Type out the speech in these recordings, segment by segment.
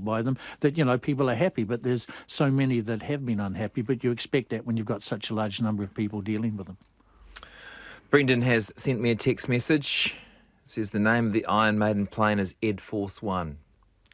told by them that, people are happy, but there's so many that have been unhappy, but you expect that when you've got such a large number of people dealing with them. Brendan has sent me a text message. It says the name of the Iron Maiden plane is Ed Force One.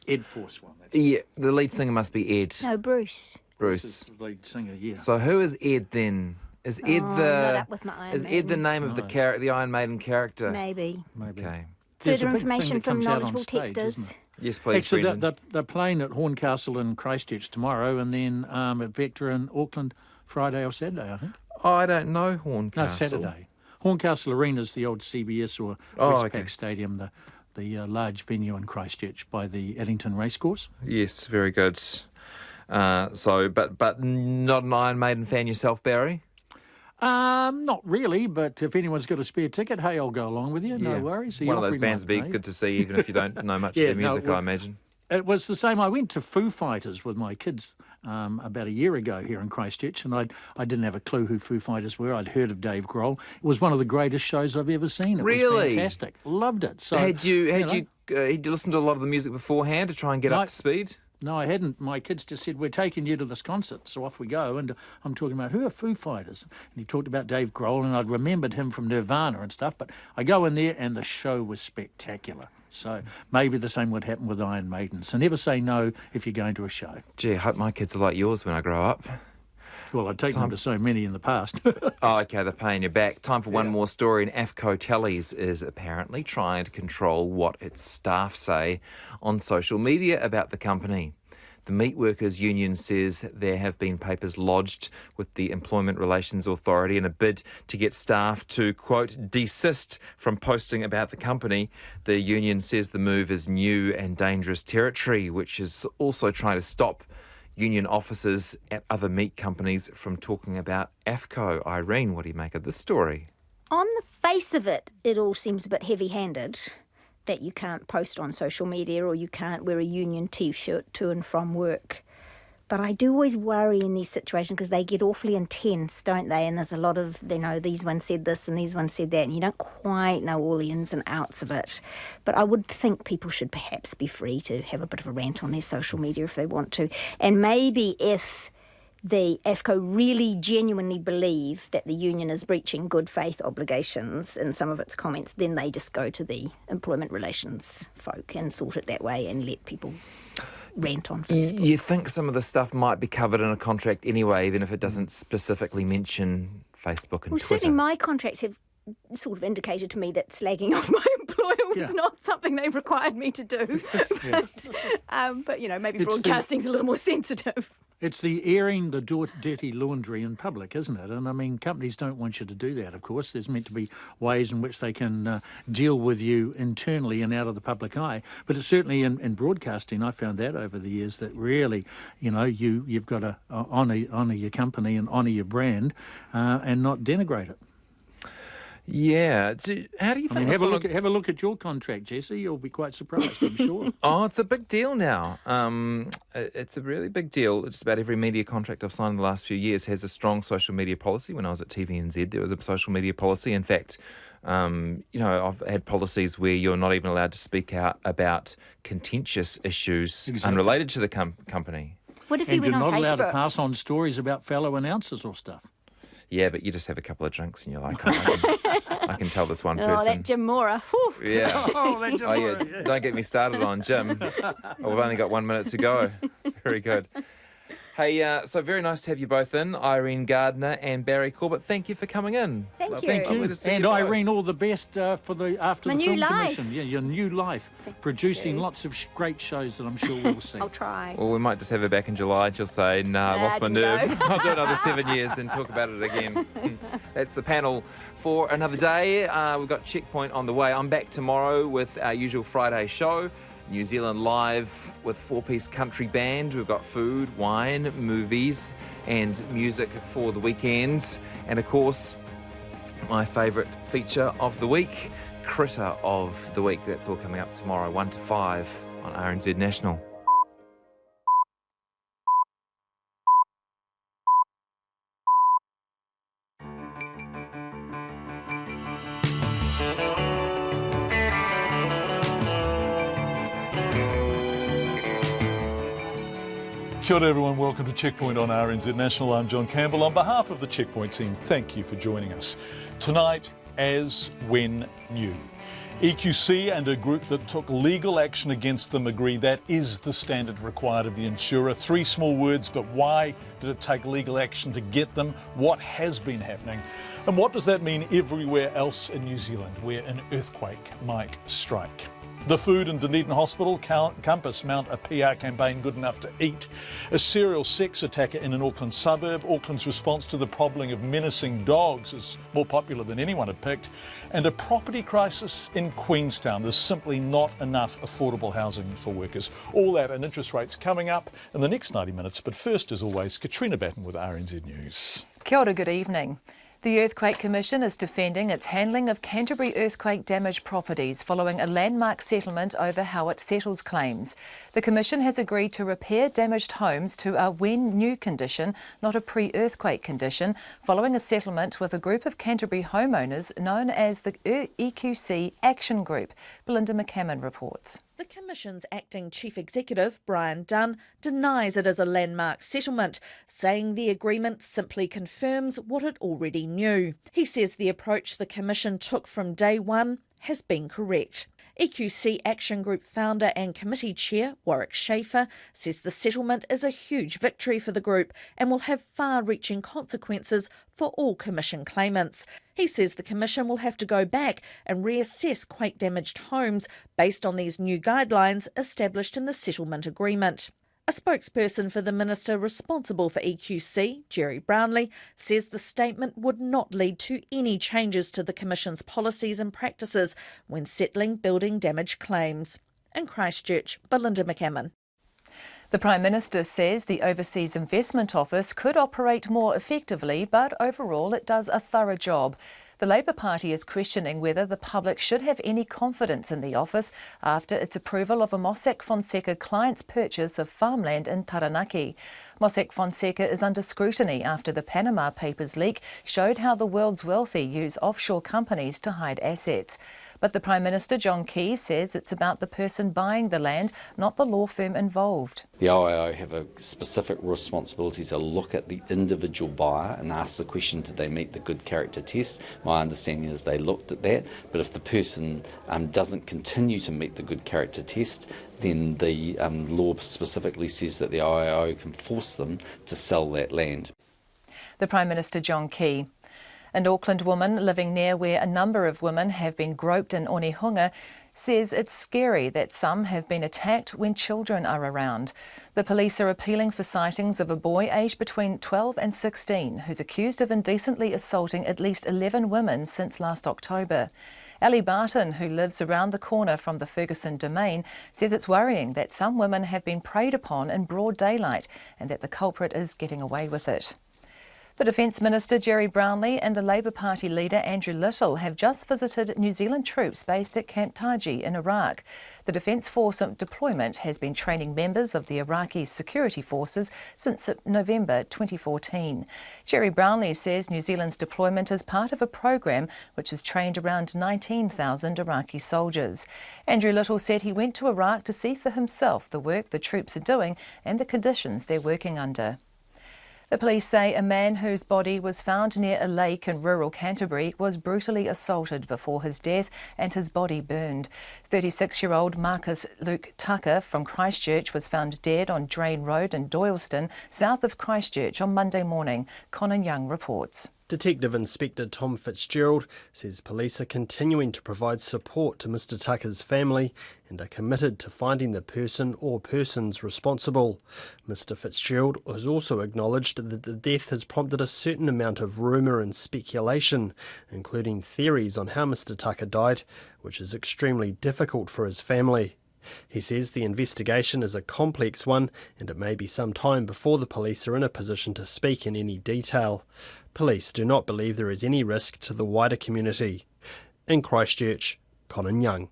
Ed Force One. Yeah, the lead singer must be Ed. No, Bruce. Bruce is the lead singer, yeah. So who is Ed then? Is Ed not up with my Iron is Ed Maiden. the name of the Iron Maiden character? Maybe. Okay. There's a Further big thing information that from comes out on knowledgeable stage, texters. isn't it? Yes, please, Actually, Brendan. they're playing at Horncastle in Christchurch tomorrow, and then at Vector in Auckland Friday or Saturday, I think. Oh, I don't know Horncastle. No, Saturday. Horncastle Arena is the old CBS or Westpac Stadium, the large venue in Christchurch by the Addington Racecourse. Yes, very good. But not an Iron Maiden fan yourself, Barry? Not really, but if anyone's got a spare ticket, hey, I'll go along with you. No worries. One of those bands would be good to see, even if you don't know much of their music, I imagine. It was the same. I went to Foo Fighters with my kids about a year ago here in Christchurch, and I didn't have a clue who Foo Fighters were. I'd heard of Dave Grohl. It was one of the greatest shows I've ever seen. It was fantastic. Loved it. So had you listened to a lot of the music beforehand to try and get up to speed? No, I hadn't. My kids just said, we're taking you to this concert, so off we go. And I'm talking about, who are Foo Fighters? And he talked about Dave Grohl, and I'd remembered him from Nirvana and stuff. But I go in there, and the show was spectacular. So maybe the same would happen with Iron Maiden. So never say no if you're going to a show. Gee, I hope my kids are like yours when I grow up. Well, I've taken them to so many in the past. Oh, okay, they're paying you back. Time for one more story. And AFCO Tallies is apparently trying to control what its staff say on social media about the company. The Meat Workers Union says there have been papers lodged with the Employment Relations Authority in a bid to get staff to, quote, desist from posting about the company. The union says the move is new and dangerous territory, which is also trying to stop union officers at other meat companies from talking about AFCO. Irene, what do you make of this story? On the face of it, it all seems a bit heavy-handed, that you can't post on social media or you can't wear a union T-shirt to and from work. But I do always worry in these situations because they get awfully intense, don't they? And there's a lot of, these ones said this and these ones said that, and you don't quite know all the ins and outs of it. But I would think people should perhaps be free to have a bit of a rant on their social media if they want to. And maybe if the AFCO really genuinely believe that the union is breaching good faith obligations in some of its comments, then they just go to the employment relations folk and sort it that way and let people rant on Facebook. You think some of the stuff might be covered in a contract anyway, even if it doesn't specifically mention Facebook and Twitter? Certainly my contracts have sort of indicated to me that slagging off my employer was not something they required me to do. But maybe broadcasting's a little more sensitive. It's the airing the dirty laundry in public, isn't it? And I mean, companies don't want you to do that, of course. There's meant to be ways in which they can deal with you internally and out of the public eye. But it's certainly in broadcasting, I found that over the years, that really, you've got to honour your company and honour your brand and not denigrate it. Yeah. How do you think? Have a look at your contract, Jesse. You'll be quite surprised, I'm sure. Oh, it's a big deal now. It's a really big deal. Just about every media contract I've signed in the last few years has a strong social media policy. When I was at TVNZ, there was a social media policy. In fact, I've had policies where you're not even allowed to speak out about contentious issues unrelated to the company. What if you went on Facebook? And you're not allowed to pass on stories about fellow announcers or stuff. Yeah, but you just have a couple of drinks and you're like, I can tell this one person. Oh, that Jim Mora. Whew. Yeah. That Jim Mora. Yeah. Don't get me started on Jim. We've only got 1 minute to go. Very good. Hey, so very nice to have you both in, Irene Gardner and Barry Corbett. Thank you for coming in. Thank you. And Irene, all the best after the new film life. commission. Yeah, your new life, producing lots of great shows that I'm sure we'll see. I'll try. Well, we might just have her back in July and she'll say, nah, I lost my nerve. I'll do another 7 years and talk about it again. That's the panel for another day. We've got Checkpoint on the way. I'm back tomorrow with our usual Friday show. New Zealand Live with 4-piece country band. We've got food, wine, movies and music for the weekends. And of course, my favourite feature of the week, Critter of the Week. That's all coming up tomorrow, 1 to 5 on RNZ National. Kia ora everyone, welcome to Checkpoint on RNZ National. I'm John Campbell. On behalf of the Checkpoint team, thank you for joining us. Tonight, as when new. EQC and a group that took legal action against them agree that is the standard required of the insurer. 3 small words, but why did it take legal action to get them? What has been happening? And what does that mean everywhere else in New Zealand where an earthquake might strike? The food in Dunedin Hospital, Compass mount a PR campaign good enough to eat. A serial sex attacker in an Auckland suburb. Auckland's response to the problem of menacing dogs is more popular than anyone had picked. And a property crisis in Queenstown. There's simply not enough affordable housing for workers. All that and interest rates coming up in the next 90 minutes. But first, as always, Katrina Batten with RNZ News. Kia ora, good evening. The Earthquake Commission is defending its handling of Canterbury earthquake-damaged properties following a landmark settlement over how it settles claims. The Commission has agreed to repair damaged homes to a when-new condition, not a pre-earthquake condition, following a settlement with a group of Canterbury homeowners known as the EQC Action Group. Belinda McCammon reports. The Commission's acting chief executive, Brian Dunn, denies it is a landmark settlement, saying the agreement simply confirms what it already knew. He says the approach the Commission took from day one has been correct. EQC Action Group founder and committee chair, Warwick Schaefer, says the settlement is a huge victory for the group and will have far-reaching consequences for all Commission claimants. He says the Commission will have to go back and reassess quake-damaged homes based on these new guidelines established in the settlement agreement. A spokesperson for the minister responsible for EQC, Jerry Brownlee, says the statement would not lead to any changes to the Commission's policies and practices when settling building damage claims. In Christchurch, Belinda McCammon. The Prime Minister says the Overseas Investment Office could operate more effectively, but overall it does a thorough job. The Labour Party is questioning whether the public should have any confidence in the office after its approval of a Mossack Fonseca client's purchase of farmland in Taranaki. Mossack Fonseca is under scrutiny after the Panama Papers leak showed how the world's wealthy use offshore companies to hide assets. But the Prime Minister, John Campbell, says it's about the person buying the land, not the law firm involved. The OIO have a specific responsibility to look at the individual buyer and ask the question, did they meet the good character test? My understanding is they looked at that, but if the person doesn't continue to meet the good character test, then the law specifically says that the OIO can force them to sell that land. The Prime Minister, John Campbell. An Auckland woman living near where a number of women have been groped in Onehunga says it's scary that some have been attacked when children are around. The police are appealing for sightings of a boy aged between 12 and 16 who's accused of indecently assaulting at least 11 women since last October. Ellie Barton, who lives around the corner from the Ferguson domain, says it's worrying that some women have been preyed upon in broad daylight and that the culprit is getting away with it. The Defence Minister Jerry Brownlee and the Labour Party leader Andrew Little have just visited New Zealand troops based at Camp Taji in Iraq. The Defence Force deployment has been training members of the Iraqi security forces since November 2014. Jerry Brownlee says New Zealand's deployment is part of a program which has trained around 19,000 Iraqi soldiers. Andrew Little said he went to Iraq to see for himself the work the troops are doing and the conditions they're working under. The police say a man whose body was found near a lake in rural Canterbury was brutally assaulted before his death and his body burned. 36-year-old Marcus Luke Tucker from Christchurch was found dead on Drain Road in Doyleston, south of Christchurch on Monday morning. Conan Young reports. Detective Inspector Tom Fitzgerald says police are continuing to provide support to Mr Tucker's family and are committed to finding the person or persons responsible. Mr Fitzgerald has also acknowledged that the death has prompted a certain amount of rumour and speculation, including theories on how Mr Tucker died, which is extremely difficult for his family. He says the investigation is a complex one and it may be some time before the police are in a position to speak in any detail. Police do not believe there is any risk to the wider community. In Christchurch, Conan Young.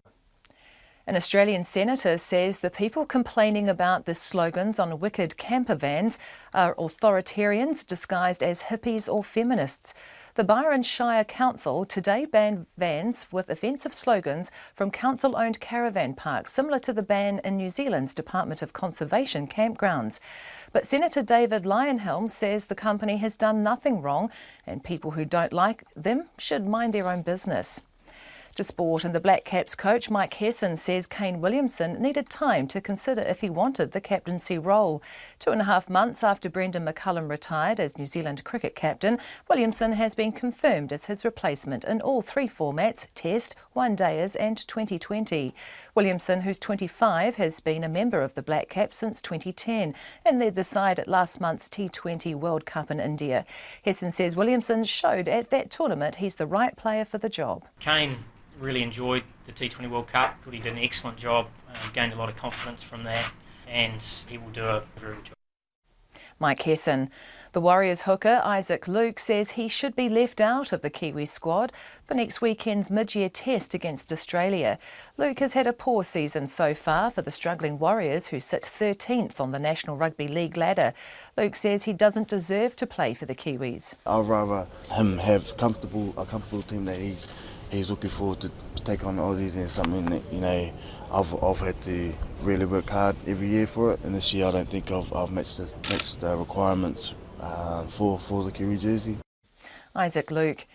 An Australian senator says the people complaining about the slogans on wicked camper vans are authoritarians disguised as hippies or feminists. The Byron Shire Council today banned vans with offensive slogans from council-owned caravan parks, similar to the ban in New Zealand's Department of Conservation campgrounds. But Senator David Leyonhjelm says the company has done nothing wrong and people who don't like them should mind their own business. To sport, and the Black Caps coach Mike Hesson says Kane Williamson needed time to consider if he wanted the captaincy role. 2.5 months after Brendan McCullum retired as New Zealand cricket captain, Williamson has been confirmed as his replacement in all 3 formats: Test, One-Dayers and T20. Williamson, who's 25, has been a member of the Black Caps since 2010 and led the side at last month's T20 World Cup in India. Hesson says Williamson showed at that tournament he's the right player for the job. Kane really enjoyed the T20 World Cup, thought he did an excellent job, gained a lot of confidence from that, and he will do a very good job. Mike Hesson. The Warriors hooker Isaac Luke says he should be left out of the Kiwi squad for next weekend's mid-year test against Australia. Luke has had a poor season so far for the struggling Warriors, who sit 13th on the National Rugby League ladder. Luke says he doesn't deserve to play for the Kiwis. I'd rather him have a comfortable team that he's looking forward to take on the Aussies, and something that, you know, I've had to really work hard every year for it, and this year I don't think I've matched the requirements for the Kiwi jersey. Isaac Luke.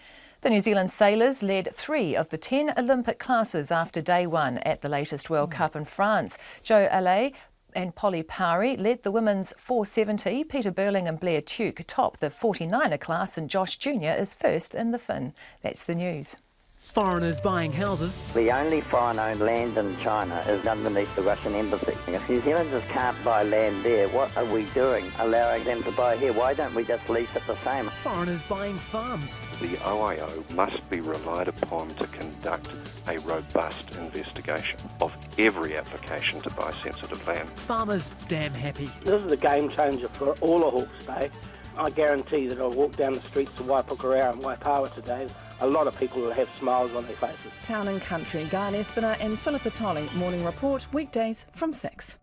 The New Zealand sailors led 3 of the 10 Olympic classes after day 1 at the latest World Cup in France. Joe Allais and Polly Powery led the women's 470. Peter Burling and Blair Tuke topped the 49er class, and Josh Jr. is first in the fin. That's the news. Foreigners buying houses. The only foreign-owned land in China is underneath the Russian embassy. If New Zealanders can't buy land there, what are we doing, allowing them to buy here? Why don't we just lease it the same? Foreigners buying farms. The OIO must be relied upon to conduct a robust investigation of every application to buy sensitive land. Farmers damn happy. This is a game changer for all of Hawke's Bay. I guarantee that I'll walk down the streets of Waipukurau and Waipawa today. A lot of people will have smiles on their faces. Town and Country, Guy Espiner and Philippa Tolley. Morning Report, weekdays from 6.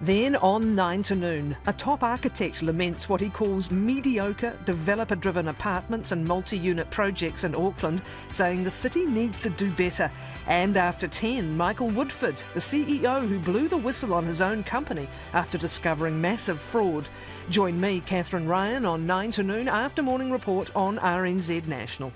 Then on 9 to noon, a top architect laments what he calls mediocre developer-driven apartments and multi-unit projects in Auckland, saying the city needs to do better. And after 10, Michael Woodford, the CEO who blew the whistle on his own company after discovering massive fraud. Join me, Catherine Ryan, on 9 to noon after Morning Report on RNZ National.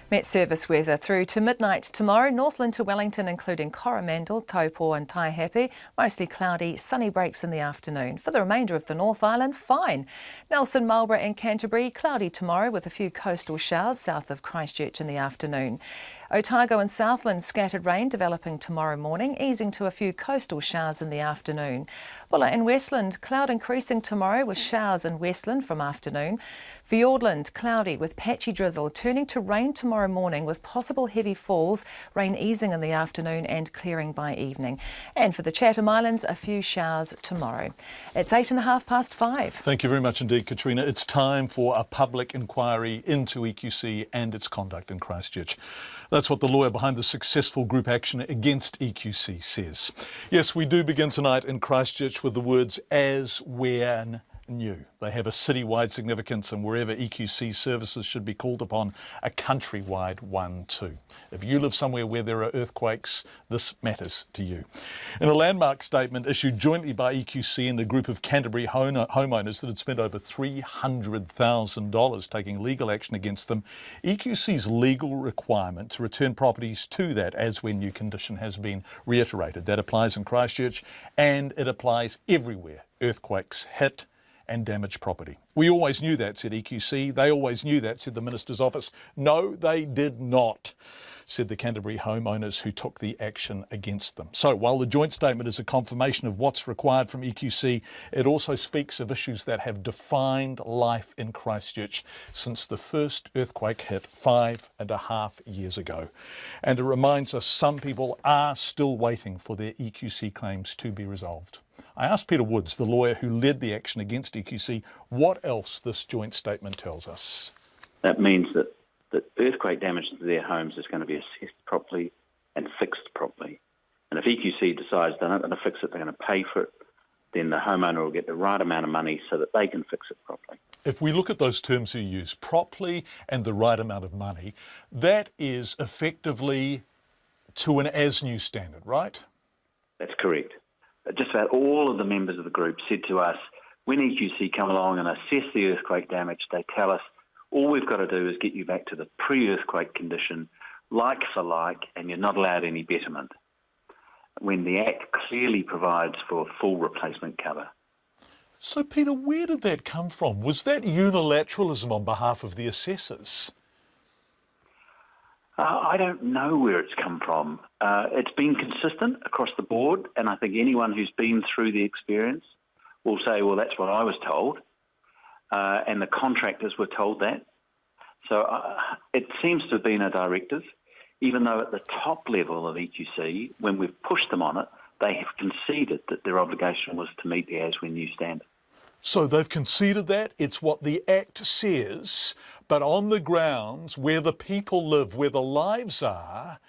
Met Service weather through to midnight tomorrow. Northland to Wellington, including Coromandel, Taupo and Taihape. Mostly cloudy, sunny breaks in the afternoon. For the remainder of the North Island, fine. Nelson, Marlborough and Canterbury, cloudy tomorrow with a few coastal showers south of Christchurch in the afternoon. Otago and Southland, scattered rain developing tomorrow morning, easing to a few coastal showers in the afternoon. Bulla and Westland, cloud increasing tomorrow with showers in Westland from afternoon. Fiordland, cloudy with patchy drizzle, turning to rain tomorrow morning with possible heavy falls, rain easing in the afternoon and clearing by evening. And for the Chatham Islands, a few showers tomorrow. It's 5:08. Thank you very much indeed, Katrina. It's time for a public inquiry into EQC and its conduct in Christchurch. That's what the lawyer behind the successful group action against EQC says. Yes, we do begin tonight in Christchurch with the words "as when new." They have a citywide significance, and wherever EQC services should be called upon, a countrywide one too. If you live somewhere where there are earthquakes, this matters to you. In a landmark statement issued jointly by EQC and a group of Canterbury homeowners that had spent over $300,000 taking legal action against them, EQC's legal requirement to return properties to that as when new condition has been reiterated. That applies in Christchurch and it applies everywhere earthquakes hit and damage property. We always knew that, said EQC. They always knew that, said the Minister's office. No, they did not, said the Canterbury homeowners who took the action against them. So while the joint statement is a confirmation of what's required from EQC, it also speaks of issues that have defined life in Christchurch since the first earthquake hit 5.5 years ago. And it reminds us some people are still waiting for their EQC claims to be resolved. I asked Peter Woods, the lawyer who led the action against EQC, what else this joint statement tells us. That means that earthquake damage to their homes is going to be assessed properly and fixed properly. And if EQC decides they're not going to fix it, they're going to pay for it, then the homeowner will get the right amount of money so that they can fix it properly. If we look at those terms you use, properly and the right amount of money, that is effectively to an as-new standard, right? That's correct. Just about all of the members of the group said to us, when EQC come along and assess the earthquake damage, they tell us, all we've got to do is get you back to the pre-earthquake condition, like for like, and you're not allowed any betterment, when the Act clearly provides for full replacement cover. So, Peter, where did that come from? Was that unilateralism on behalf of the assessors? I don't know where it's come from. It's been consistent across the board, and I think anyone who's been through the experience will say, well, that's what I was told, and the contractors were told that. So it seems to have been a directive, even though at the top level of EQC, when we've pushed them on it, they have conceded that their obligation was to meet the as-when-new standard. So they've conceded that, it's what the Act says, but on the grounds where the people live, where the lives are,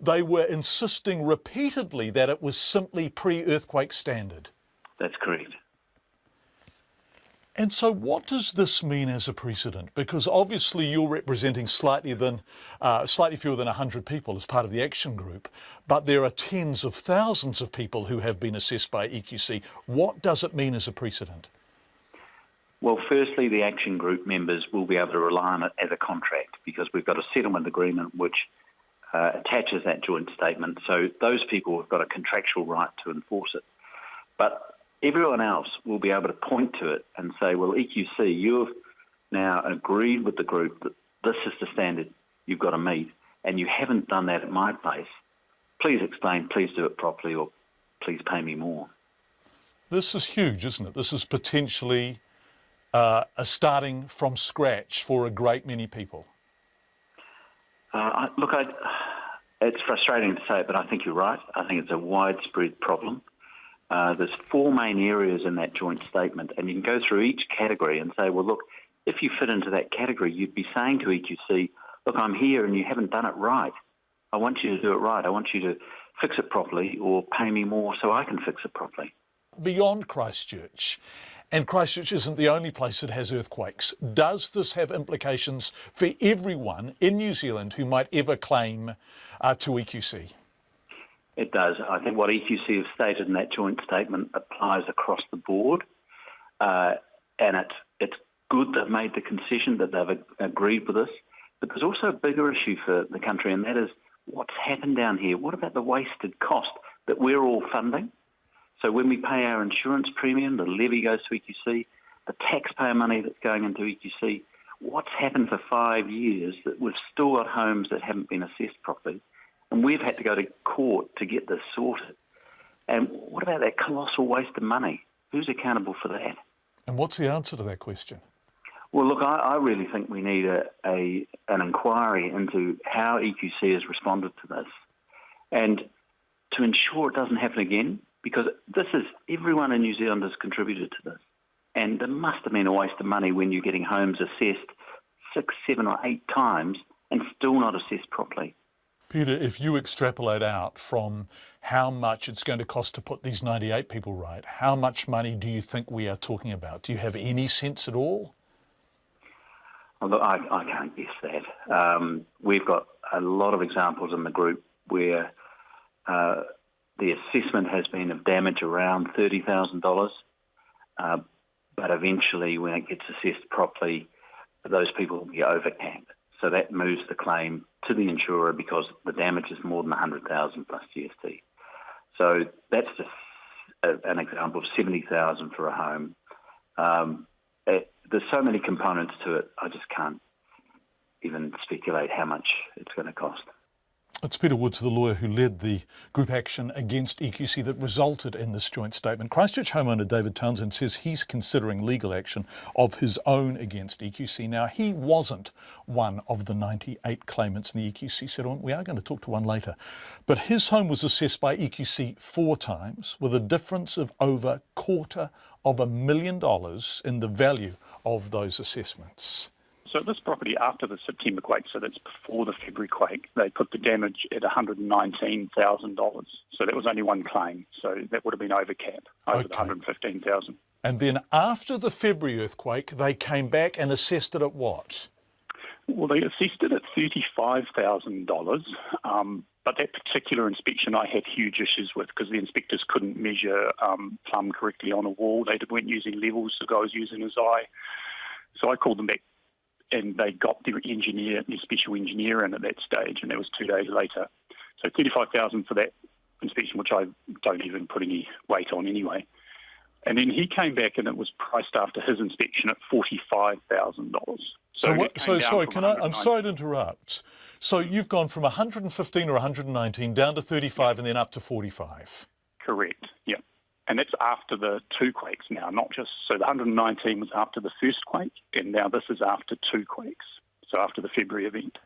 they were insisting repeatedly that it was simply pre-earthquake standard. That's correct. And so what does this mean as a precedent? Because obviously you're representing slightly fewer than 100 people as part of the action group, but there are tens of thousands of people who have been assessed by EQC. What does it mean as a precedent? Well, firstly, the action group members will be able to rely on it as a contract because we've got a settlement agreement which attaches that joint statement. So those people have got a contractual right to enforce it. But everyone else will be able to point to it and say, well, EQC, you've now agreed with the group that this is the standard you've got to meet, and you haven't done that at my place. Please explain, please do it properly, or please pay me more. This is huge, isn't it? This is potentially a starting from scratch for a great many people. It's frustrating to say it, but I think you're right. I think it's a widespread problem. There's four main areas in that joint statement, and you can go through each category and say, well, look, if you fit into that category, you'd be saying to EQC, look, I'm here and you haven't done it right. I want you to do it right. I want you to fix it properly or pay me more so I can fix it properly. Beyond Christchurch, and Christchurch isn't the only place that has earthquakes, does this have implications for everyone in New Zealand who might ever claim to EQC? It does. I think what EQC have stated in that joint statement applies across the board, and it's good they've made the concession, that they've agreed with us. But there's also a bigger issue for the country, and that is what's happened down here. What about the wasted cost that we're all funding? So when we pay our insurance premium, the levy goes to EQC, the taxpayer money that's going into EQC, what's happened for 5 years that we've still got homes that haven't been assessed properly? And we've had to go to court to get this sorted. And what about that colossal waste of money? Who's accountable for that? And what's the answer to that question? Well, look, I really think we need an inquiry into how EQC has responded to this and to ensure it doesn't happen again, because everyone in New Zealand has contributed to this. And there must have been a waste of money when you're getting homes assessed 6, 7 or 8 times and still not assessed properly. Peter, if you extrapolate out from how much it's going to cost to put these 98 people right, how much money do you think we are talking about? Do you have any sense at all? Well, look, I can't guess that. We've got a lot of examples in the group where the assessment has been of damage around $30,000, but eventually when it gets assessed properly, those people will be overcapped. So that moves the claim to the insurer because the damage is more than $100,000 plus GST. So that's just an example of $70,000 for a home. There's so many components to it, I just can't even speculate how much it's going to cost. It's Peter Woods, the lawyer who led the group action against EQC that resulted in this joint statement. Christchurch homeowner David Townsend says he's considering legal action of his own against EQC. Now, he wasn't one of the 98 claimants in the EQC settlement. We are going to talk to one later. But his home was assessed by EQC 4 times with a difference of over $250,000 in the value of those assessments. So this property, after the September quake, so that's before the February quake, they put the damage at $119,000. So that was only one claim. So that would have been over cap, over the $115,000. And then after the February earthquake, they came back and assessed it at what? Well, they assessed it at $35,000. But that particular inspection I had huge issues with because the inspectors couldn't measure plumb correctly on a wall. They weren't using levels, the guy was using his eye. So I called them back and they got their engineer, their special engineer in at that stage, and that was 2 days later. So $35,000 for that inspection, which I don't even put any weight on anyway. And then he came back and it was priced after his inspection at $45,000. I'm sorry to interrupt. So you've gone from 115 or 119 down to 35 and then up to 45. Correct, yeah. And that's after the two quakes now, not just, so the 119 was after the first quake, and now this is after two quakes, so after the February event.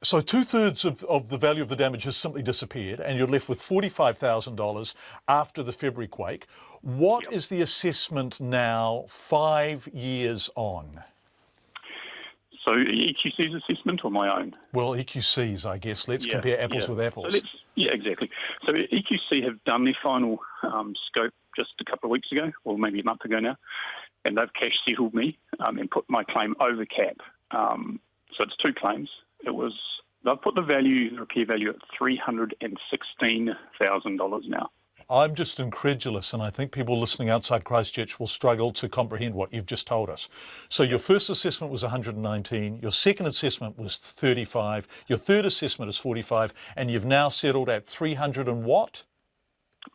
So 2/3 of the value of the damage has simply disappeared and you're left with $45,000 after the February quake. What is the assessment now 5 years on? So EQC's assessment or my own? Well, EQC's, I guess. Let's compare apples with apples. So exactly. So EQC have done their final scope just a couple of weeks ago, or maybe a month ago now, and they've cash settled me and put my claim over cap. So it's two claims. They've put the repair value at $316,000 now. I'm just incredulous, and I think people listening outside Christchurch will struggle to comprehend what you've just told us. So your first assessment was 119, your second assessment was 35, your third assessment is 45, and you've now settled at 300 and what?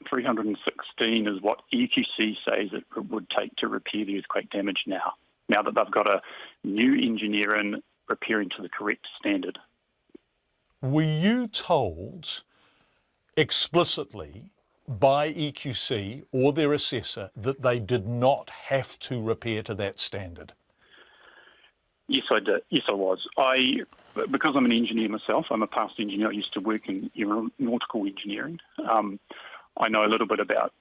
316 is what EQC says it would take to repair the earthquake damage now that they've got a new engineer in repairing to the correct standard. Were you told explicitly by EQC or their assessor that they did not have to repair to that standard? Yes, I did. Yes, I was. Because I'm an engineer myself, I'm a past engineer. I used to work in aeronautical engineering. I know a little bit about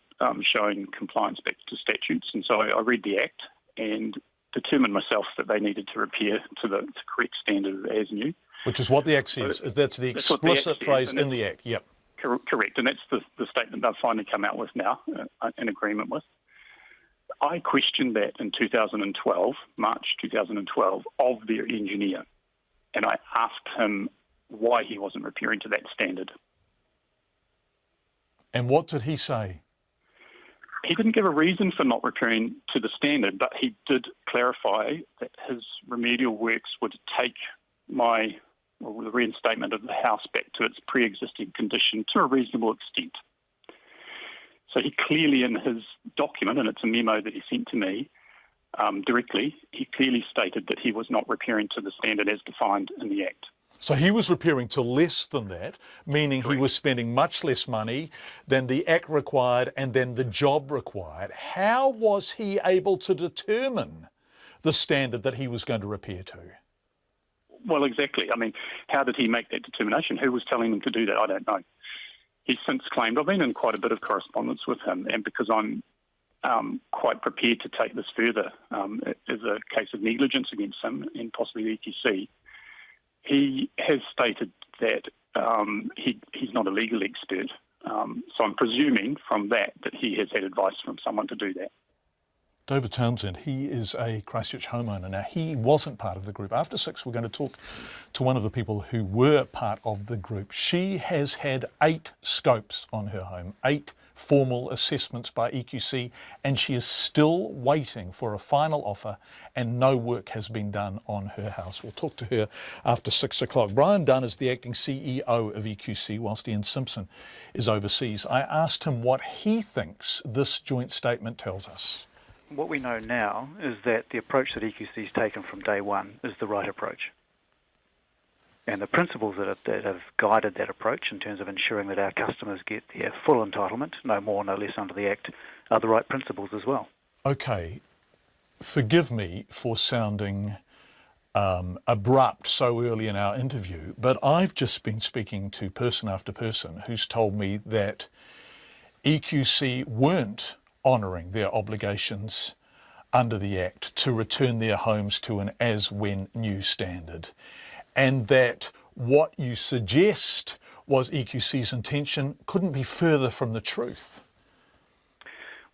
showing compliance back to statutes, and so I read the Act and determined myself that they needed to repair to the correct standard as new. Which is what the Act says. That's the explicit phrase in the Act. Yep. Correct, and that's the statement they've finally come out with now, in agreement with. I questioned that in 2012, March 2012, of their engineer, and I asked him why he wasn't repairing to that standard. And what did he say? He didn't give a reason for not repairing to the standard, but he did clarify that his remedial works would take the reinstatement of the house back to its pre-existing condition to a reasonable extent. So he clearly, in his document, and it's a memo that he sent to me directly, he clearly stated that he was not repairing to the standard as defined in the Act. So he was repairing to less than that, meaning he was spending much less money than the Act required and than the job required. How was he able to determine the standard that he was going to repair to? Well, exactly. I mean, how did he make that determination? Who was telling him to do that? I don't know. He's since claimed, I've been in quite a bit of correspondence with him, and because I'm quite prepared to take this further as a case of negligence against him and possibly the EQC, he has stated that he's not a legal expert. So I'm presuming from that he has had advice from someone to do that. David Townsend, he is a Christchurch homeowner. Now, he wasn't part of the group. After 6, we're going to talk to one of the people who were part of the group. She has had 8 scopes on her home, 8 formal assessments by EQC, and she is still waiting for a final offer, and no work has been done on her house. We'll talk to her after 6 o'clock. Brian Dunn is the acting CEO of EQC, whilst Ian Simpson is overseas. I asked him what he thinks this joint statement tells us. What we know now is that the approach that EQC has taken from day one is the right approach. And the principles that have guided that approach in terms of ensuring that our customers get their full entitlement, no more, no less under the Act, are the right principles as well. Okay, forgive me for sounding abrupt so early in our interview, but I've just been speaking to person after person who's told me that EQC weren't honouring their obligations under the Act to return their homes to an as-when-new standard, and that what you suggest was EQC's intention couldn't be further from the truth.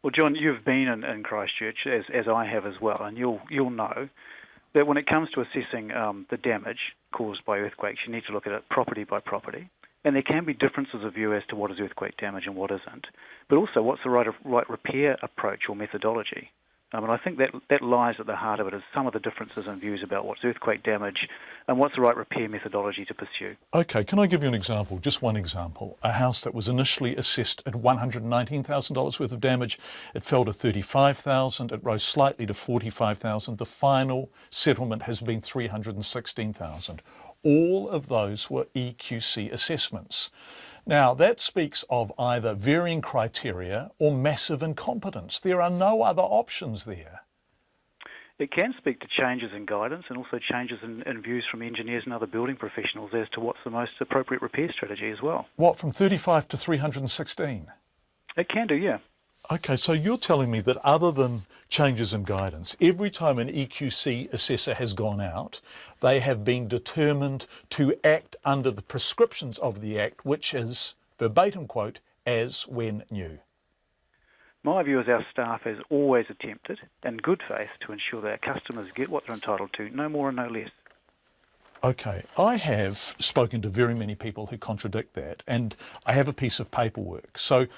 Well, John, you've been in Christchurch, as I have as well, and you'll know that when it comes to assessing the damage caused by earthquakes, you need to look at it property by property. And there can be differences of view as to what is earthquake damage and what isn't. But also, what's the right repair approach or methodology? And I think that lies at the heart of it, is some of the differences in views about what's earthquake damage and what's the right repair methodology to pursue. Okay, can I give you an example, just one example? A house that was initially assessed at $119,000 worth of damage, it fell to $35,000, it rose slightly to $45,000. The final settlement has been $316,000. All of those were EQC assessments. Now, that speaks of either varying criteria or massive incompetence. There are no other options there. It can speak to changes in guidance and also changes in views from engineers and other building professionals as to what's the most appropriate repair strategy as well. What, from 35 to 316? It can do, yeah. Okay, so you're telling me that other than changes in guidance, every time an EQC assessor has gone out, they have been determined to act under the prescriptions of the Act, which is, verbatim quote, as when new. My view is our staff has always attempted, in good faith, to ensure that our customers get what they're entitled to, no more and no less. Okay, I have spoken to very many people who contradict that, and I have a piece of paperwork. So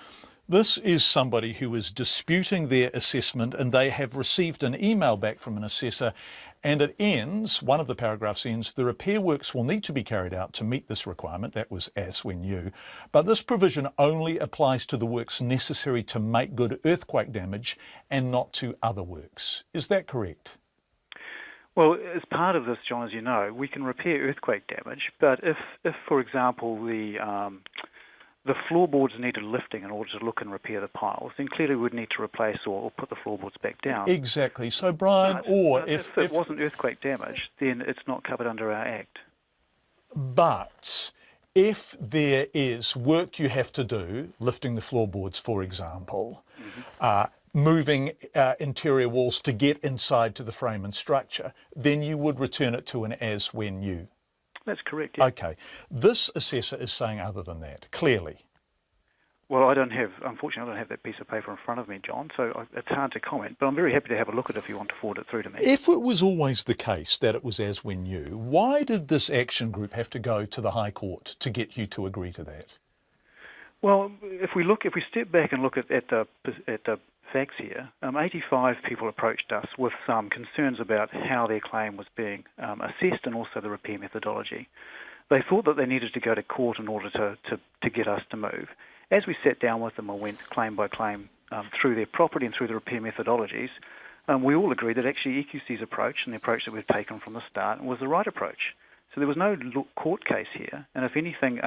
this is somebody who is disputing their assessment, and they have received an email back from an assessor, and it ends, one of the paragraphs ends, the repair works will need to be carried out to meet this requirement, that was as when new, but this provision only applies to the works necessary to make good earthquake damage and not to other works. Is that correct? Well, as part of this, John, as you know, we can repair earthquake damage, but if for example, the floorboards needed lifting in order to look and repair the piles, then clearly we'd need to replace or put the floorboards back down. Exactly. So, Brian, if it wasn't earthquake damage, then it's not covered under our Act. But if there is work you have to do, lifting the floorboards, for example, moving interior walls to get inside to the frame and structure, then you would return it to an as when new. That's correct, yeah. Okay. This assessor is saying other than that, clearly. Well, unfortunately, I don't have that piece of paper in front of me, John, so it's hard to comment, but I'm very happy to have a look at it if you want to forward it through to me. If it was always the case that it was as when new, why did this action group have to go to the High Court to get you to agree to that? Well, if we step back and look at the facts here, 85 people approached us with some concerns about how their claim was being assessed and also the repair methodology. They thought that they needed to go to court in order to get us to move. As we sat down with them and went claim by claim through their property and through the repair methodologies, we all agreed that actually EQC's approach and the approach that we've taken from the start was the right approach. So there was no court case here, and if anything...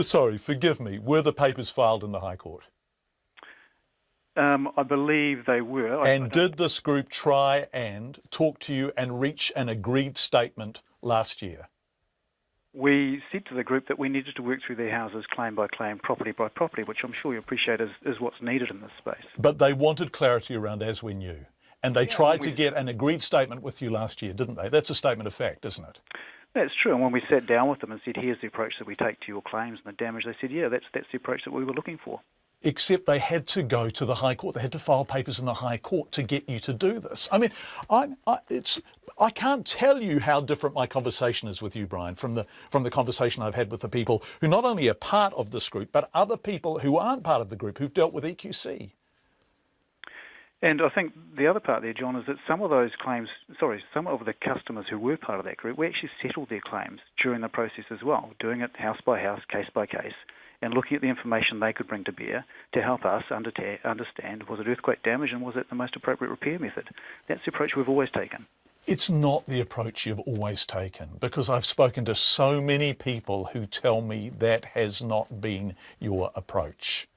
Sorry, forgive me, were the papers filed in the High Court? I believe they were. And did this group try and talk to you and reach an agreed statement last year? We said to the group that we needed to work through their houses claim by claim, property by property, which I'm sure you appreciate is what's needed in this space. But they wanted clarity around as we knew. And they tried to get an agreed statement with you last year, didn't they? That's a statement of fact, isn't it? That's true. And when we sat down with them and said, here's the approach that we take to your claims and the damage, they said, yeah, that's the approach that we were looking for. Except they had to go to the High Court. They had to file papers in the High Court to get you to do this. I mean, I can't tell you how different my conversation is with you, Brian, from the conversation I've had with the people who not only are part of this group, but other people who aren't part of the group who've dealt with EQC. And I think the other part there, John, is that some of the customers who were part of that group, we actually settled their claims during the process as well, doing it house by house, case by case, and looking at the information they could bring to bear to help us understand, was it earthquake damage and was it the most appropriate repair method? That's the approach we've always taken. It's not the approach you've always taken, because I've spoken to so many people who tell me that has not been your approach.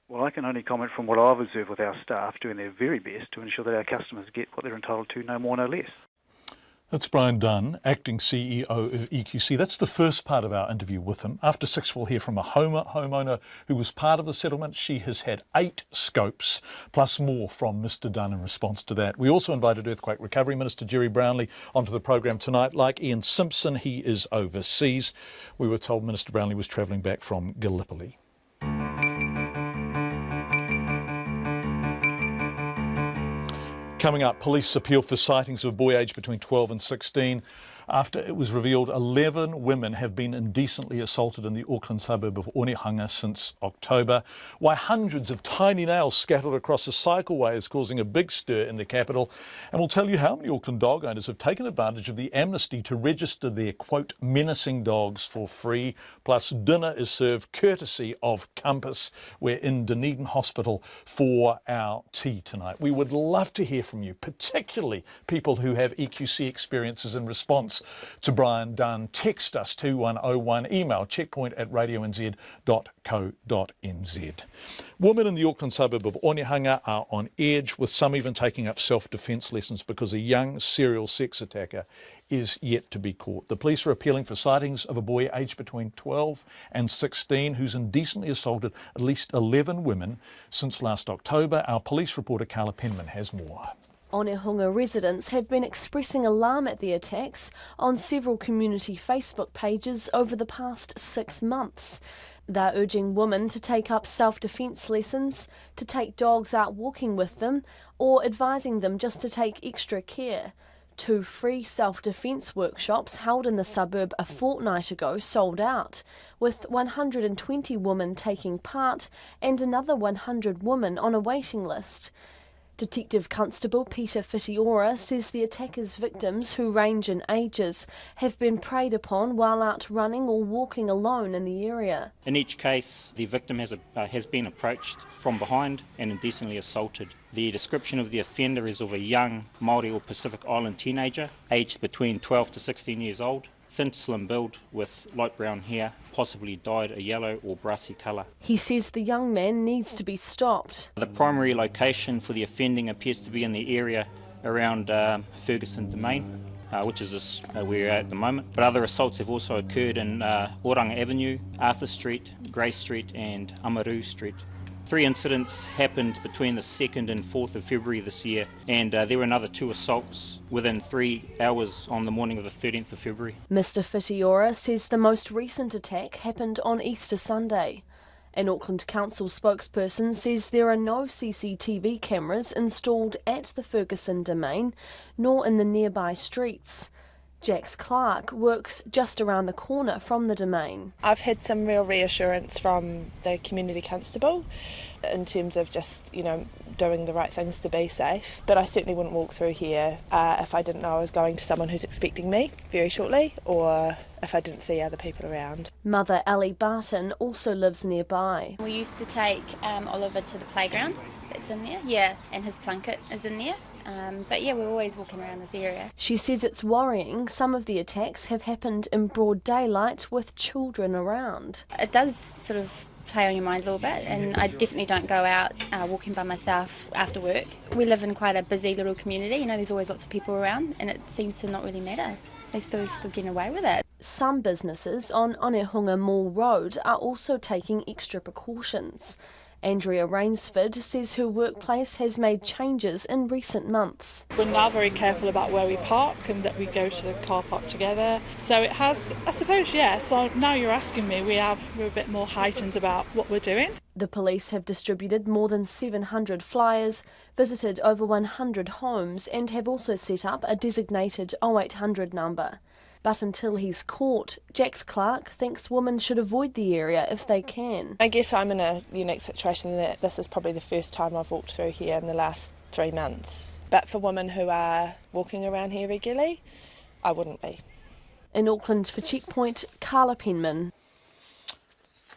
Well, I can only comment from what I've observed with our staff doing their very best to ensure that our customers get what they're entitled to, no more, no less. That's Brian Dunn, Acting CEO of EQC. That's the first part of our interview with him. After 6, we'll hear from a homeowner who was part of the settlement. She has had 8 scopes, plus more from Mr Dunn in response to that. We also invited Earthquake Recovery Minister Jerry Brownlee onto the programme tonight. Like Ian Simpson, he is overseas. We were told Minister Brownlee was travelling back from Gallipoli. Coming up, police appeal for sightings of a boy aged between 12 and 16 after it was revealed 11 women have been indecently assaulted in the Auckland suburb of Onehunga since October. Why hundreds of tiny nails scattered across a cycleway is causing a big stir in the capital. And we'll tell you how many Auckland dog owners have taken advantage of the amnesty to register their, quote, menacing dogs for free. Plus, dinner is served courtesy of Compass. We're in Dunedin Hospital for our tea tonight. We would love to hear from you, particularly people who have EQC experiences in response to Brian Dunn. Text us 2101, email checkpoint@radionz.co.nz. Women in the Auckland suburb of Onehunga are on edge, with some even taking up self-defence lessons because a young serial sex attacker is yet to be caught. The police are appealing for sightings of a boy aged between 12 and 16 who's indecently assaulted at least 11 women since last October. Our police reporter Carla Penman has more. Onehunga residents have been expressing alarm at the attacks on several community Facebook pages over the past 6 months. They're urging women to take up self-defence lessons, to take dogs out walking with them, or advising them just to take extra care. 2 free self-defence workshops held in the suburb a fortnight ago sold out, with 120 women taking part and another 100 women on a waiting list. Detective Constable Peter Fitiora says the attackers' victims, who range in ages, have been preyed upon while out running or walking alone in the area. In each case, the victim has been approached from behind and indecently assaulted. The description of the offender is of a young Māori or Pacific Island teenager, aged between 12 to 16 years old, thin to slim build with light brown hair, possibly dyed a yellow or brassy colour. He says the young man needs to be stopped. The primary location for the offending appears to be in the area around Ferguson Domain, which is where we're at the moment. But other assaults have also occurred in Oranga Avenue, Arthur Street, Grey Street and Amaru Street. 3 incidents happened between the 2nd and 4th of February this year, and there were another 2 assaults within 3 hours on the morning of the 13th of February. Mr Fitiora says the most recent attack happened on Easter Sunday. An Auckland Council spokesperson says there are no CCTV cameras installed at the Ferguson Domain, nor in the nearby streets. Jax Clark works just around the corner from the Domain. I've had some real reassurance from the community constable in terms of just, doing the right things to be safe. But I certainly wouldn't walk through here if I didn't know I was going to someone who's expecting me very shortly, or if I didn't see other people around. Mother Ellie Barton also lives nearby. We used to take Oliver to the playground that's in there, and his plunket is in there. But we're always walking around this area. She says it's worrying some of the attacks have happened in broad daylight with children around. It does sort of play on your mind a little bit, and I definitely don't go out walking by myself after work. We live in quite a busy little community, there's always lots of people around, and it seems to not really matter. They're still getting away with it. Some businesses on Onehunga Mall Road are also taking extra precautions. Andrea Rainsford says her workplace has made changes in recent months. We're now very careful about where we park and that we go to the car park together. So it has, I suppose, so now you're asking me, we're a bit more heightened about what we're doing. The police have distributed more than 700 flyers, visited over 100 homes and have also set up a designated 0800 number. But until he's caught, Jax Clark thinks women should avoid the area if they can. I guess I'm in a unique situation that this is probably the first time I've walked through here in the last 3 months. But for women who are walking around here regularly, I wouldn't be. In Auckland for Checkpoint, Carla Penman.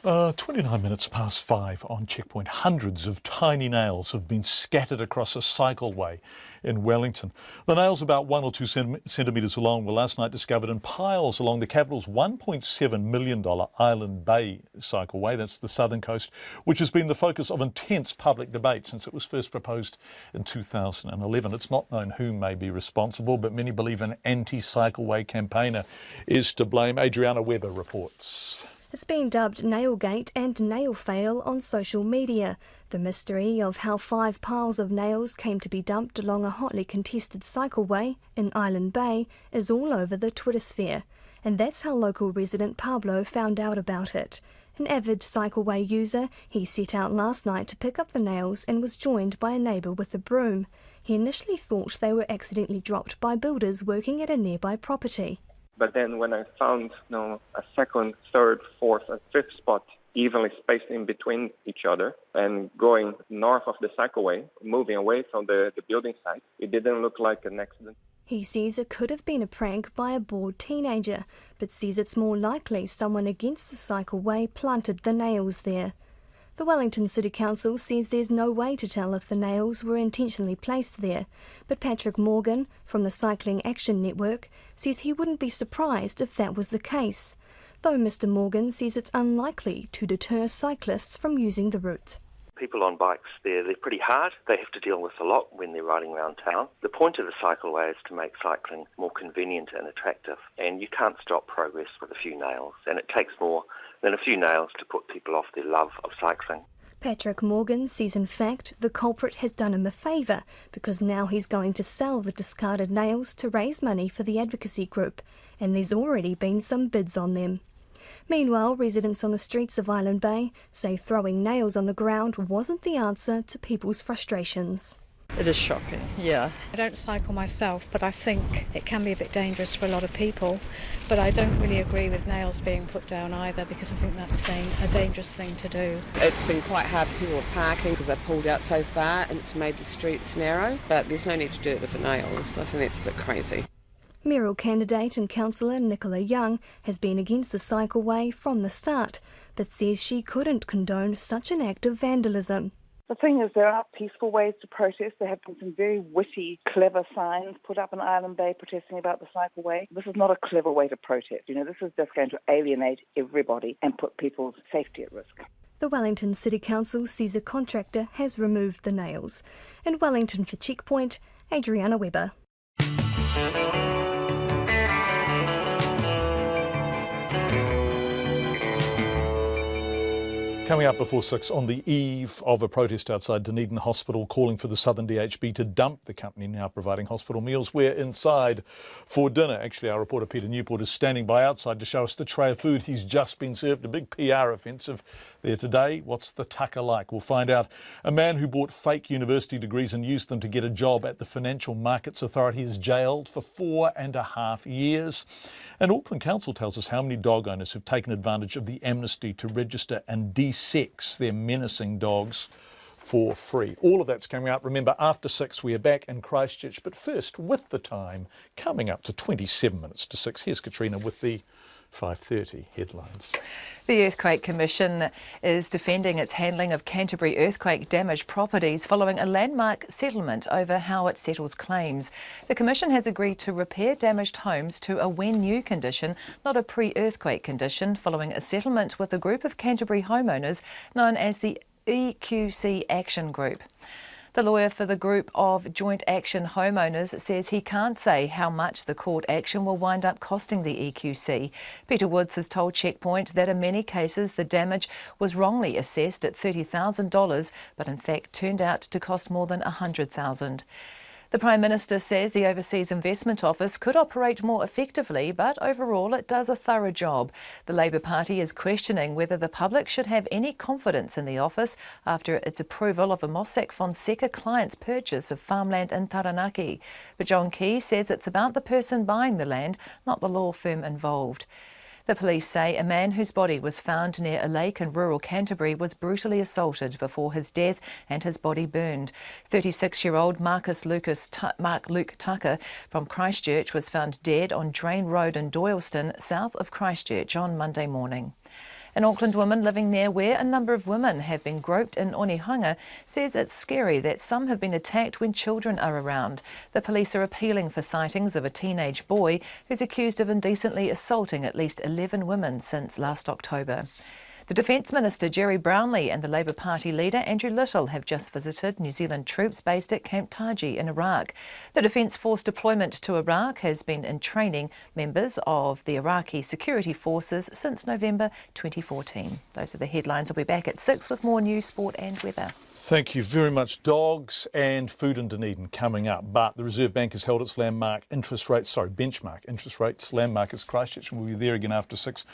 29 minutes past 5 on Checkpoint. Hundreds of tiny nails have been scattered across a cycleway in Wellington. The nails, about 1 or 2 centimetres long, were last night discovered in piles along the capital's $1.7 million Island Bay cycleway. That's the southern coast, which has been the focus of intense public debate since it was first proposed in 2011. It's not known who may be responsible, but many believe an anti-cycleway campaigner is to blame. Adriana Webber reports. It's been dubbed Nailgate and Nail Fail on social media. The mystery of how 5 piles of nails came to be dumped along a hotly contested cycleway in Island Bay is all over the Twitter sphere. And that's how local resident Pablo found out about it. An avid cycleway user, he set out last night to pick up the nails and was joined by a neighbour with a broom. He initially thought they were accidentally dropped by builders working at a nearby property. But then when I found a second, third, fourth, and fifth spot evenly spaced in between each other and going north of the cycleway, moving away from the building site, it didn't look like an accident. He says it could have been a prank by a bored teenager, but says it's more likely someone against the cycleway planted the nails there. The Wellington City Council says there's no way to tell if the nails were intentionally placed there, but Patrick Morgan from the Cycling Action Network says he wouldn't be surprised if that was the case, though Mr Morgan says it's unlikely to deter cyclists from using the route. People on bikes, they're pretty hard. They have to deal with a lot when they're riding around town. The point of the cycleway is to make cycling more convenient and attractive, and you can't stop progress with a few nails, and it takes more than a few nails to put people off their love of cycling. Patrick Morgan says in fact the culprit has done him a favour because now he's going to sell the discarded nails to raise money for the advocacy group, and there's already been some bids on them. Meanwhile, residents on the streets of Island Bay say throwing nails on the ground wasn't the answer to people's frustrations. It is shocking, yeah. I don't cycle myself, but I think it can be a bit dangerous for a lot of people. But I don't really agree with nails being put down either, because I think that's a dangerous thing to do. It's been quite hard for people parking because they've pulled out so far and it's made the streets narrow, but there's no need to do it with the nails. I think that's a bit crazy. Mayoral candidate and councillor Nicola Young has been against the cycleway from the start, but says she couldn't condone such an act of vandalism. The thing is, there are peaceful ways to protest. There have been some very witty, clever signs put up in Island Bay protesting about the cycleway. This is not a clever way to protest. This is just going to alienate everybody and put people's safety at risk. The Wellington City Council says a contractor has removed the nails. In Wellington for Checkpoint, Adriana Webber. Coming up before 6, on the eve of a protest outside Dunedin Hospital calling for the Southern DHB to dump the company now providing hospital meals. We're inside for dinner. Actually, our reporter Peter Newport is standing by outside to show us the tray of food he's just been served. A big PR offensive there today. What's the tucker like? We'll find out. A man who bought fake university degrees and used them to get a job at the Financial Markets Authority is jailed for 4.5 years. And Auckland Council tells us how many dog owners have taken advantage of the amnesty to register and de-sex their menacing dogs for free. All of that's coming up. Remember, after 6 we are back in Christchurch. But first, with the time coming up to 27 minutes to 6, here's Katrina with the 5:30 headlines. The Earthquake Commission is defending its handling of Canterbury earthquake-damaged properties following a landmark settlement over how it settles claims. The Commission has agreed to repair damaged homes to a when-new condition, not a pre-earthquake condition, following a settlement with a group of Canterbury homeowners known as the EQC Action Group. The lawyer for the group of Joint Action Homeowners says he can't say how much the court action will wind up costing the EQC. Peter Woods has told Checkpoint that in many cases the damage was wrongly assessed at $30,000, but in fact turned out to cost more than $100,000. The Prime Minister says the Overseas Investment Office could operate more effectively, but overall it does a thorough job. The Labour Party is questioning whether the public should have any confidence in the office after its approval of a Mossack Fonseca client's purchase of farmland in Taranaki. But John Key says it's about the person buying the land, not the law firm involved. The police say a man whose body was found near a lake in rural Canterbury was brutally assaulted before his death and his body burned. 36-year-old Mark Luke Tucker from Christchurch was found dead on Drain Road in Doyleston, south of Christchurch, on Monday morning. An Auckland woman living near where a number of women have been groped in Onehunga says it's scary that some have been attacked when children are around. The police are appealing for sightings of a teenage boy who's accused of indecently assaulting at least 11 women since last October. The Defence Minister Jerry Brownlee and the Labour Party leader Andrew Little have just visited New Zealand troops based at Camp Taji in Iraq. The Defence Force deployment to Iraq has been in training members of the Iraqi security forces since November 2014. Those are the headlines. I'll be back at 6 with more news, sport and weather. Thank you very much. Dogs and food in Dunedin coming up, but the Reserve Bank has held its benchmark interest rates. Landmark is Christchurch, and we'll be there again after 6.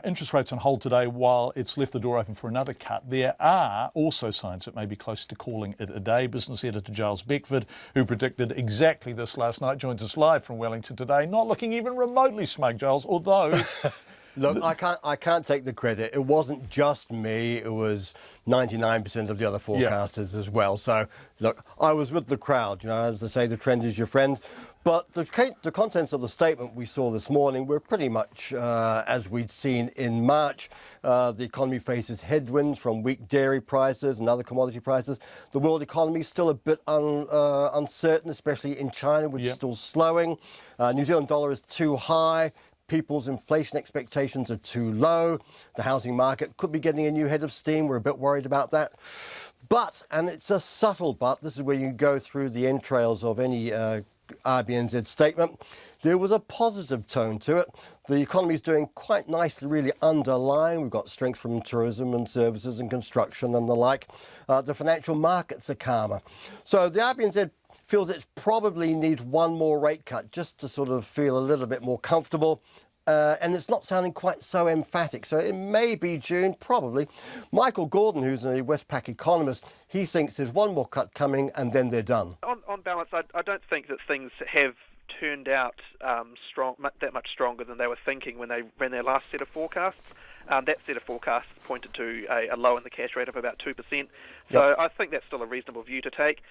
Interest rates on hold today while it's left the door open for another cut. There are also signs it may be close to calling it a day. Business editor Giles Beckford, who predicted exactly this last night, joins us live from Wellington today. Not looking even remotely smug, Giles, although... Look, I can't take the credit. It wasn't just me. It was 99% of the other forecasters as well. So, look, I was with the crowd. You know, as they say, the trend is your friend. But the contents of the statement we saw this morning were pretty much as we'd seen in March. The economy faces headwinds from weak dairy prices and other commodity prices. The world economy is still a bit uncertain, especially in China, which is still slowing. New Zealand dollar is too high. People's inflation expectations are too low. The housing market could be getting a new head of steam. We're a bit worried about that. But, and it's a subtle but, this is where you go through the entrails of any RBNZ statement, there was a positive tone to it. The economy is doing quite nicely, really underlying. We've got strength from tourism and services and construction and the like. The financial markets are calmer. So the RBNZ feels it probably needs one more rate cut just to sort of feel a little bit more comfortable. And it's not sounding quite so emphatic. So it may be June, probably. Michael Gordon, who's a Westpac economist, he thinks there's one more cut coming and then they're done. On balance, I don't think that things have turned out that much stronger than they were thinking when they ran their last set of forecasts. That set of forecasts pointed to a low in the cash rate of about 2%. So I think that's still a reasonable view to take.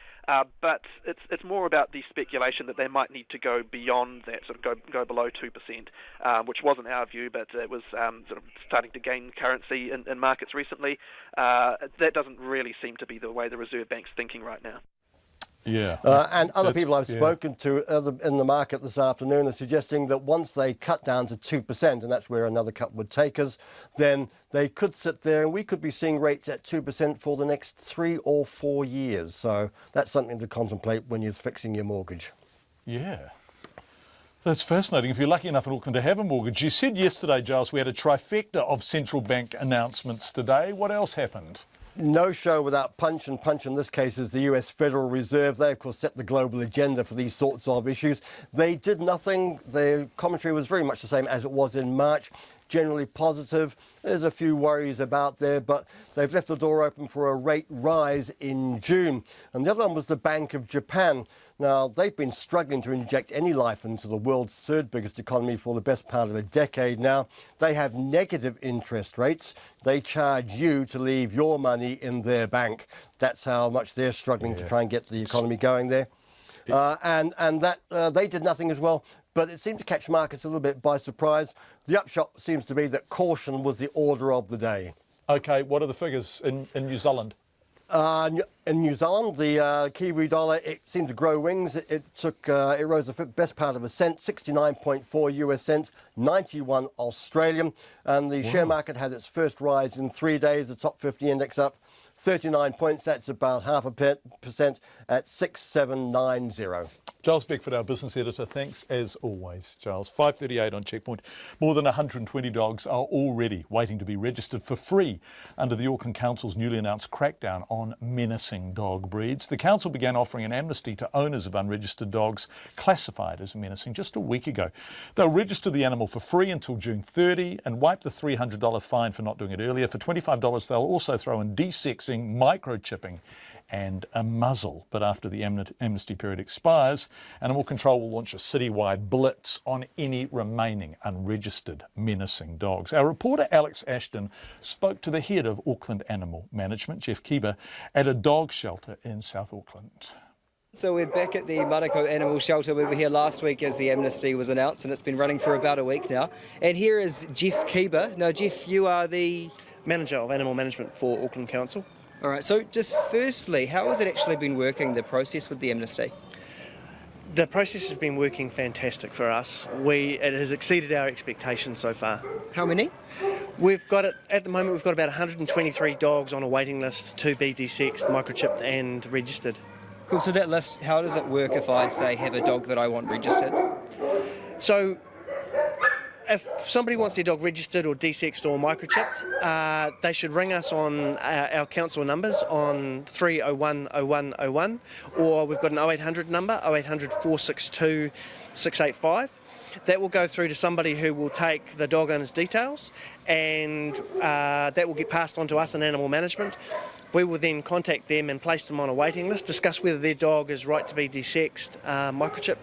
But it's more about the speculation that they might need to go beyond that, sort of go below 2%, which wasn't our view, but it was sort of starting to gain currency in markets recently. That doesn't really seem to be the way the Reserve Bank's thinking right now. Yeah. And other people I've spoken to in the market this afternoon are suggesting that once they cut down to 2%, and that's where another cut would take us, then they could sit there and we could be seeing rates at 2% for the next 3 or 4 years. So that's something to contemplate when you're fixing your mortgage. Yeah. That's fascinating. If you're lucky enough in Auckland to have a mortgage. You said yesterday, Giles, we had a trifecta of central bank announcements today. What else happened? No show without punch, and punch in this case is the US Federal Reserve. They, of course, set the global agenda for these sorts of issues. They did nothing. Their commentary was very much the same as it was in March. Generally positive. There's a few worries about there, but they've left the door open for a rate rise in June. And the other one was the Bank of Japan. Now, they've been struggling to inject any life into the world's third biggest economy for the best part of a decade now. They have negative interest rates. They charge you to leave your money in their bank. That's how much they're struggling to try and get the economy going there. And that they did nothing as well. But it seemed to catch markets a little bit by surprise. The upshot seems to be that caution was the order of the day. OK, what are the figures in New Zealand? In New Zealand, the Kiwi dollar, it seemed to grow wings. It rose the best part of a cent, 69.4 US cents, 91 Australian. And the share market had its first rise in 3 days. The top 50 index up 39 points. That's about 0.5% at 6790. Giles Beckford, our business editor. Thanks as always, Giles. 5:38 on Checkpoint. More than 120 dogs are already waiting to be registered for free under the Auckland Council's newly announced crackdown on menacing dog breeds. The council began offering an amnesty to owners of unregistered dogs classified as menacing just a week ago. They'll register the animal for free until June 30 and wipe the $300 fine for not doing it earlier. For $25, they'll also throw in desexing, microchipping and a muzzle. But after the amnesty period expires, Animal Control will launch a citywide blitz on any remaining unregistered menacing dogs. Our reporter Alex Ashton spoke to the head of Auckland Animal Management, Jeff Keeber, at a dog shelter in South Auckland. So we're back at the Manukau Animal Shelter. We were here last week as the amnesty was announced, and it's been running for about a week now. And here is Jeff Keeber. Now, Jeff, you are the Manager of Animal Management for Auckland Council. All right, so just firstly, how has it actually been working, the process with the amnesty? The process has been working fantastic for us. It has exceeded our expectations so far. How many? At the moment, we've got about 123 dogs on a waiting list to be desexed, microchipped and registered. Cool, so that list, how does it work if I, say, have a dog that I want registered? So, if somebody wants their dog registered or desexed or microchipped, they should ring us on our council numbers on 301 0101, or we've got an 0800 number, 0800 462 685. That will go through to somebody who will take the dog owner's details, and that will get passed on to us in animal management. We will then contact them and place them on a waiting list, discuss whether their dog is right to be desexed, microchipped.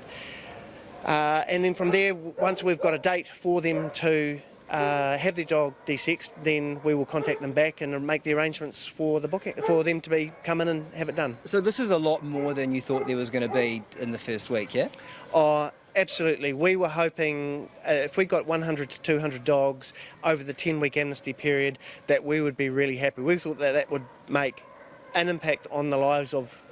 And then from there, once we've got a date for them to have their dog desexed, then we will contact them back and make the arrangements for the booking, for them to come in and have it done. So this is a lot more than you thought there was going to be in the first week, yeah? Oh, absolutely. We were hoping if we got 100 to 200 dogs over the 10-week amnesty period, that we would be really happy. We thought that that would make an impact on the lives of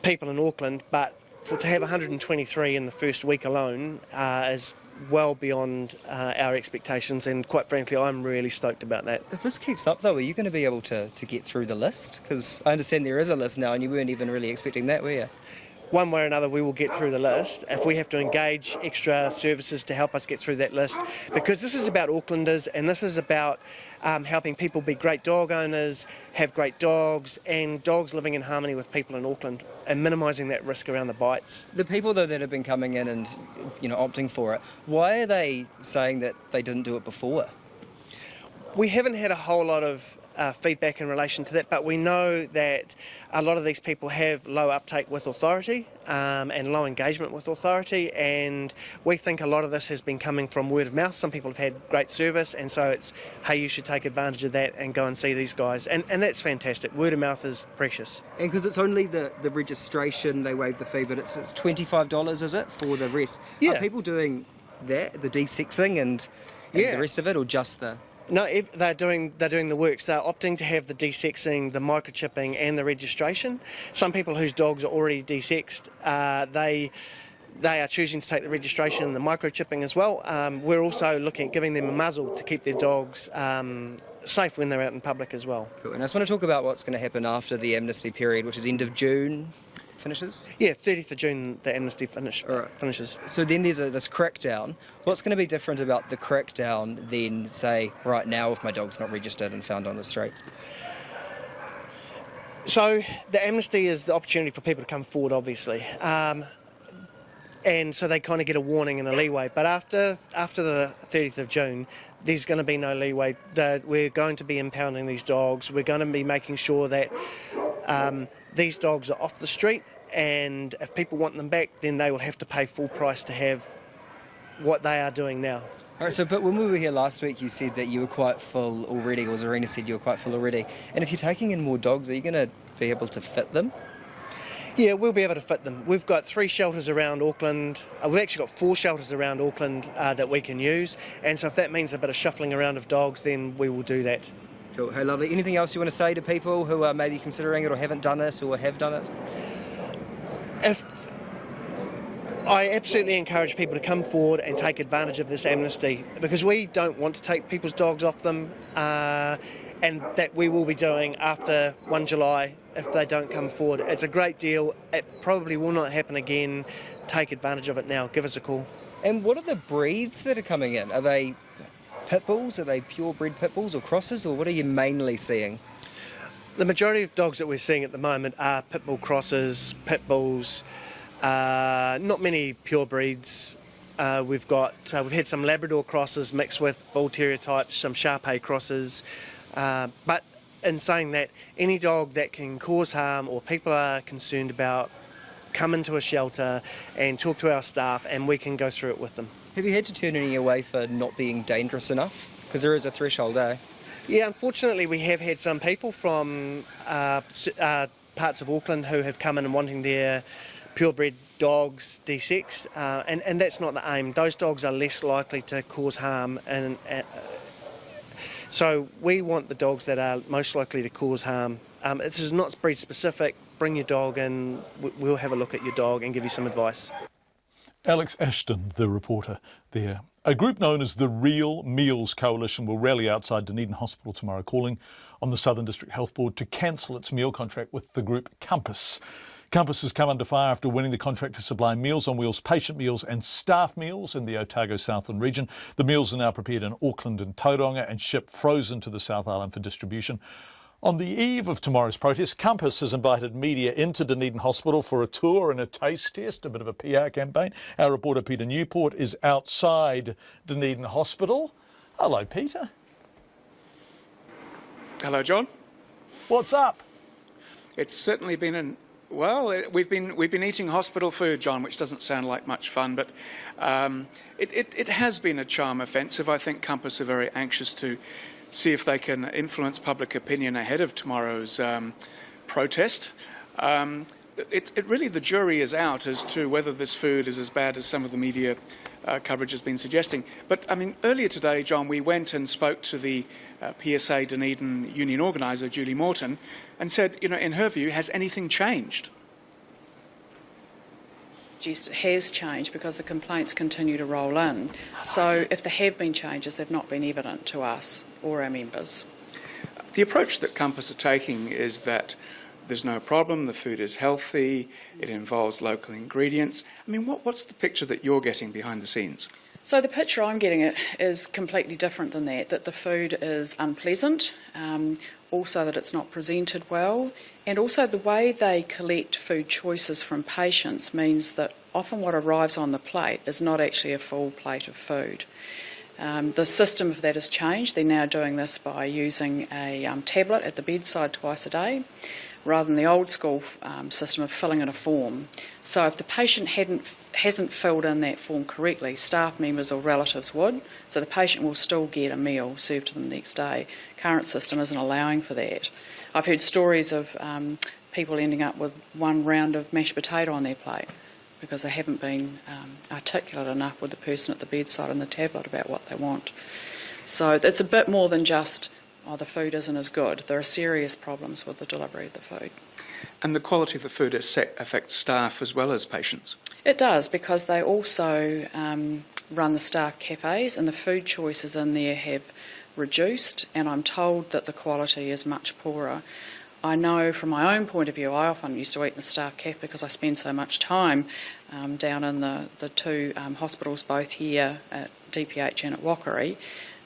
people in Auckland, but to have 123 in the first week alone is well beyond our expectations, and quite frankly, I'm really stoked about that. If this keeps up, though, are you going to be able to get through the list? Because I understand there is a list now, and you weren't even really expecting that, were you? One way or another, we will get through the list. If we have to engage extra services to help us get through that list, because this is about Aucklanders, and this is about helping people be great dog owners, have great dogs, and dogs living in harmony with people in Auckland, and minimising that risk around the bites. The people, though, that have been coming in and opting for it, why are they saying that they didn't do it before? We haven't had a whole lot of feedback in relation to that, but we know that a lot of these people have low uptake with authority and low engagement with authority, and we think a lot of this has been coming from word of mouth. Some people have had great service, and so it's, hey, you should take advantage of that and go and see these guys, and that's fantastic. Word of mouth is precious. And because it's only the registration, they waive the fee, but it's $25, is it, for the rest? Yeah. Are people doing that, the desexing and the rest of it, or just the... No, they're doing the works. They're opting to have the desexing, the microchipping and the registration. Some people whose dogs are already desexed, they are choosing to take the registration and the microchipping as well. We're also looking at giving them a muzzle to keep their dogs safe when they're out in public as well. Cool. And I just want to talk about what's going to happen after the amnesty period, which is end of June. Finishes? Yeah, 30th of June the amnesty finishes. So then there's this crackdown. What's going to be different about the crackdown than, say, right now if my dog's not registered and found on the street? So the amnesty is the opportunity for people to come forward, obviously. And so they kind of get a warning and a leeway. But after the 30th of June, there's going to be no leeway. We're going to be impounding these dogs. We're going to be making sure that these dogs are off the street, and if people want them back, then they will have to pay full price to have what they are doing now. All right, but when we were here last week, you said that you were quite full already, or Zarina said you were quite full already. And if you're taking in more dogs, are you going to be able to fit them? Yeah, we'll be able to fit them. We've got 3 shelters around Auckland. We've actually got 4 shelters around Auckland that we can use. And so if that means a bit of shuffling around of dogs, then we will do that. Cool. Hey, lovely. Anything else you want to say to people who are maybe considering it or haven't done it or have done it? I absolutely encourage people to come forward and take advantage of this amnesty, because we don't want to take people's dogs off them, and that we will be doing after 1 July if they don't come forward. It's a great deal. It probably will not happen again. Take advantage of it now. Give us a call. And what are the breeds that are coming in? Are they pit bulls? Are they purebred pit bulls or crosses, or what are you mainly seeing? The majority of dogs that we're seeing at the moment are pit bull crosses, pit bulls, not many pure breeds. We've had some Labrador crosses mixed with bull terrier types, some Shar-Pei crosses, but in saying that, any dog that can cause harm or people are concerned about, come into a shelter and talk to our staff, and we can go through it with them. Have you had to turn any away for not being dangerous enough? Because there is a threshold, eh? Yeah, unfortunately we have had some people from parts of Auckland who have come in and wanting their purebred dogs desexed, and that's not the aim. Those dogs are less likely to cause harm, and so we want the dogs that are most likely to cause harm. This is not breed specific. Bring your dog in, we'll have a look at your dog and give you some advice. Alex Ashton, the reporter there. A group known as the Real Meals Coalition will rally outside Dunedin Hospital tomorrow, calling on the Southern District Health Board to cancel its meal contract with the group Compass. Compass has come under fire after winning the contract to supply Meals on Wheels patient meals and staff meals in the Otago Southland region. The meals are now prepared in Auckland and Tauranga and shipped frozen to the South Island for distribution. On the eve of tomorrow's protest, Compass has invited media into Dunedin Hospital for a tour and a taste test, a bit of a PR campaign. Our reporter Peter Newport is outside Dunedin Hospital. Hello, Peter. Hello, John. What's up? It's certainly been we've been eating hospital food, John, which doesn't sound like much fun, but it has been a charm offensive. I think Compass are very anxious to see if they can influence public opinion ahead of tomorrow's protest. It really, the jury is out as to whether this food is as bad as some of the media coverage has been suggesting. But I mean, earlier today, John, we went and spoke to the PSA Dunedin union organiser, Julie Morton, and said, you know, in her view, has anything changed? Yes, it has changed because the complaints continue to roll in. So if there have been changes, they've not been evident to us or our members. The approach that Compass are taking is that there's no problem, the food is healthy, it involves local ingredients. I mean, what's the picture that you're getting behind the scenes? So the picture I'm getting is completely different than that the food is unpleasant, also that it's not presented well, and also the way they collect food choices from patients means that often what arrives on the plate is not actually a full plate of food. The system of that has changed. They're now doing this by using a tablet at the bedside twice a day, rather than the old school system of filling in a form. So if the patient hasn't filled in that form correctly, staff members or relatives would, so the patient will still get a meal served to them the next day. Current system isn't allowing for that. I've heard stories of people ending up with one round of mashed potato on their plate because they haven't been articulate enough with the person at the bedside and the tablet about what they want. So it's a bit more than just the food isn't as good. There are serious problems with the delivery of the food. And the quality of the food affects staff as well as patients? It does, because they also run the staff cafes, and the food choices in there have reduced, and I'm told that the quality is much poorer. I know from my own point of view, I often used to eat in the staff cafe because I spend so much time down in the two hospitals, both here at DPH and at Wakaari.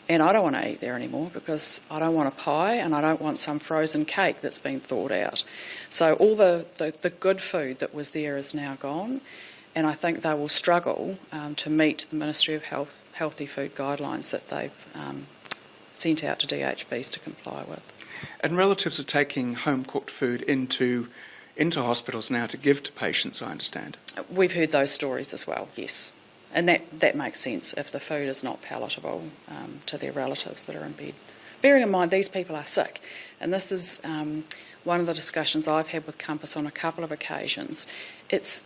And I don't want to eat there anymore because I don't want a pie and I don't want some frozen cake that's been thawed out. So all the good food that was there is now gone, and I think they will struggle to meet the Ministry of Health healthy food guidelines that they've sent out to DHBs to comply with. And relatives are taking home-cooked food into hospitals now to give to patients, I understand. We've heard those stories as well, yes. And that makes sense if the food is not palatable to their relatives that are in bed. Bearing in mind these people are sick, and this is one of the discussions I've had with Compass on a couple of occasions. It's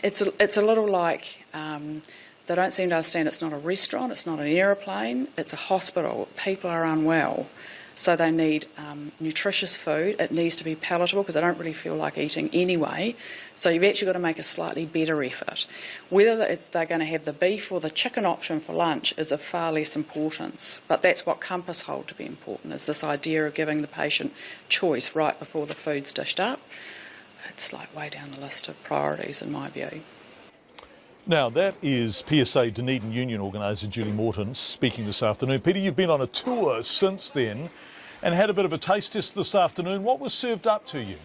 a little like they don't seem to understand it's not a restaurant, it's not an aeroplane, it's a hospital. People are unwell. So they need nutritious food. It needs to be palatable because they don't really feel like eating anyway. So you've actually got to make a slightly better effort. Whether they're going to have the beef or the chicken option for lunch is of far less importance. But that's what Compass hold to be important, is this idea of giving the patient choice right before the food's dished up. It's like way down the list of priorities in my view. Now, that is PSA Dunedin Union organiser Julie Morton speaking this afternoon. Peter, you've been on a tour since then and had a bit of a taste test this afternoon. What was served up to you?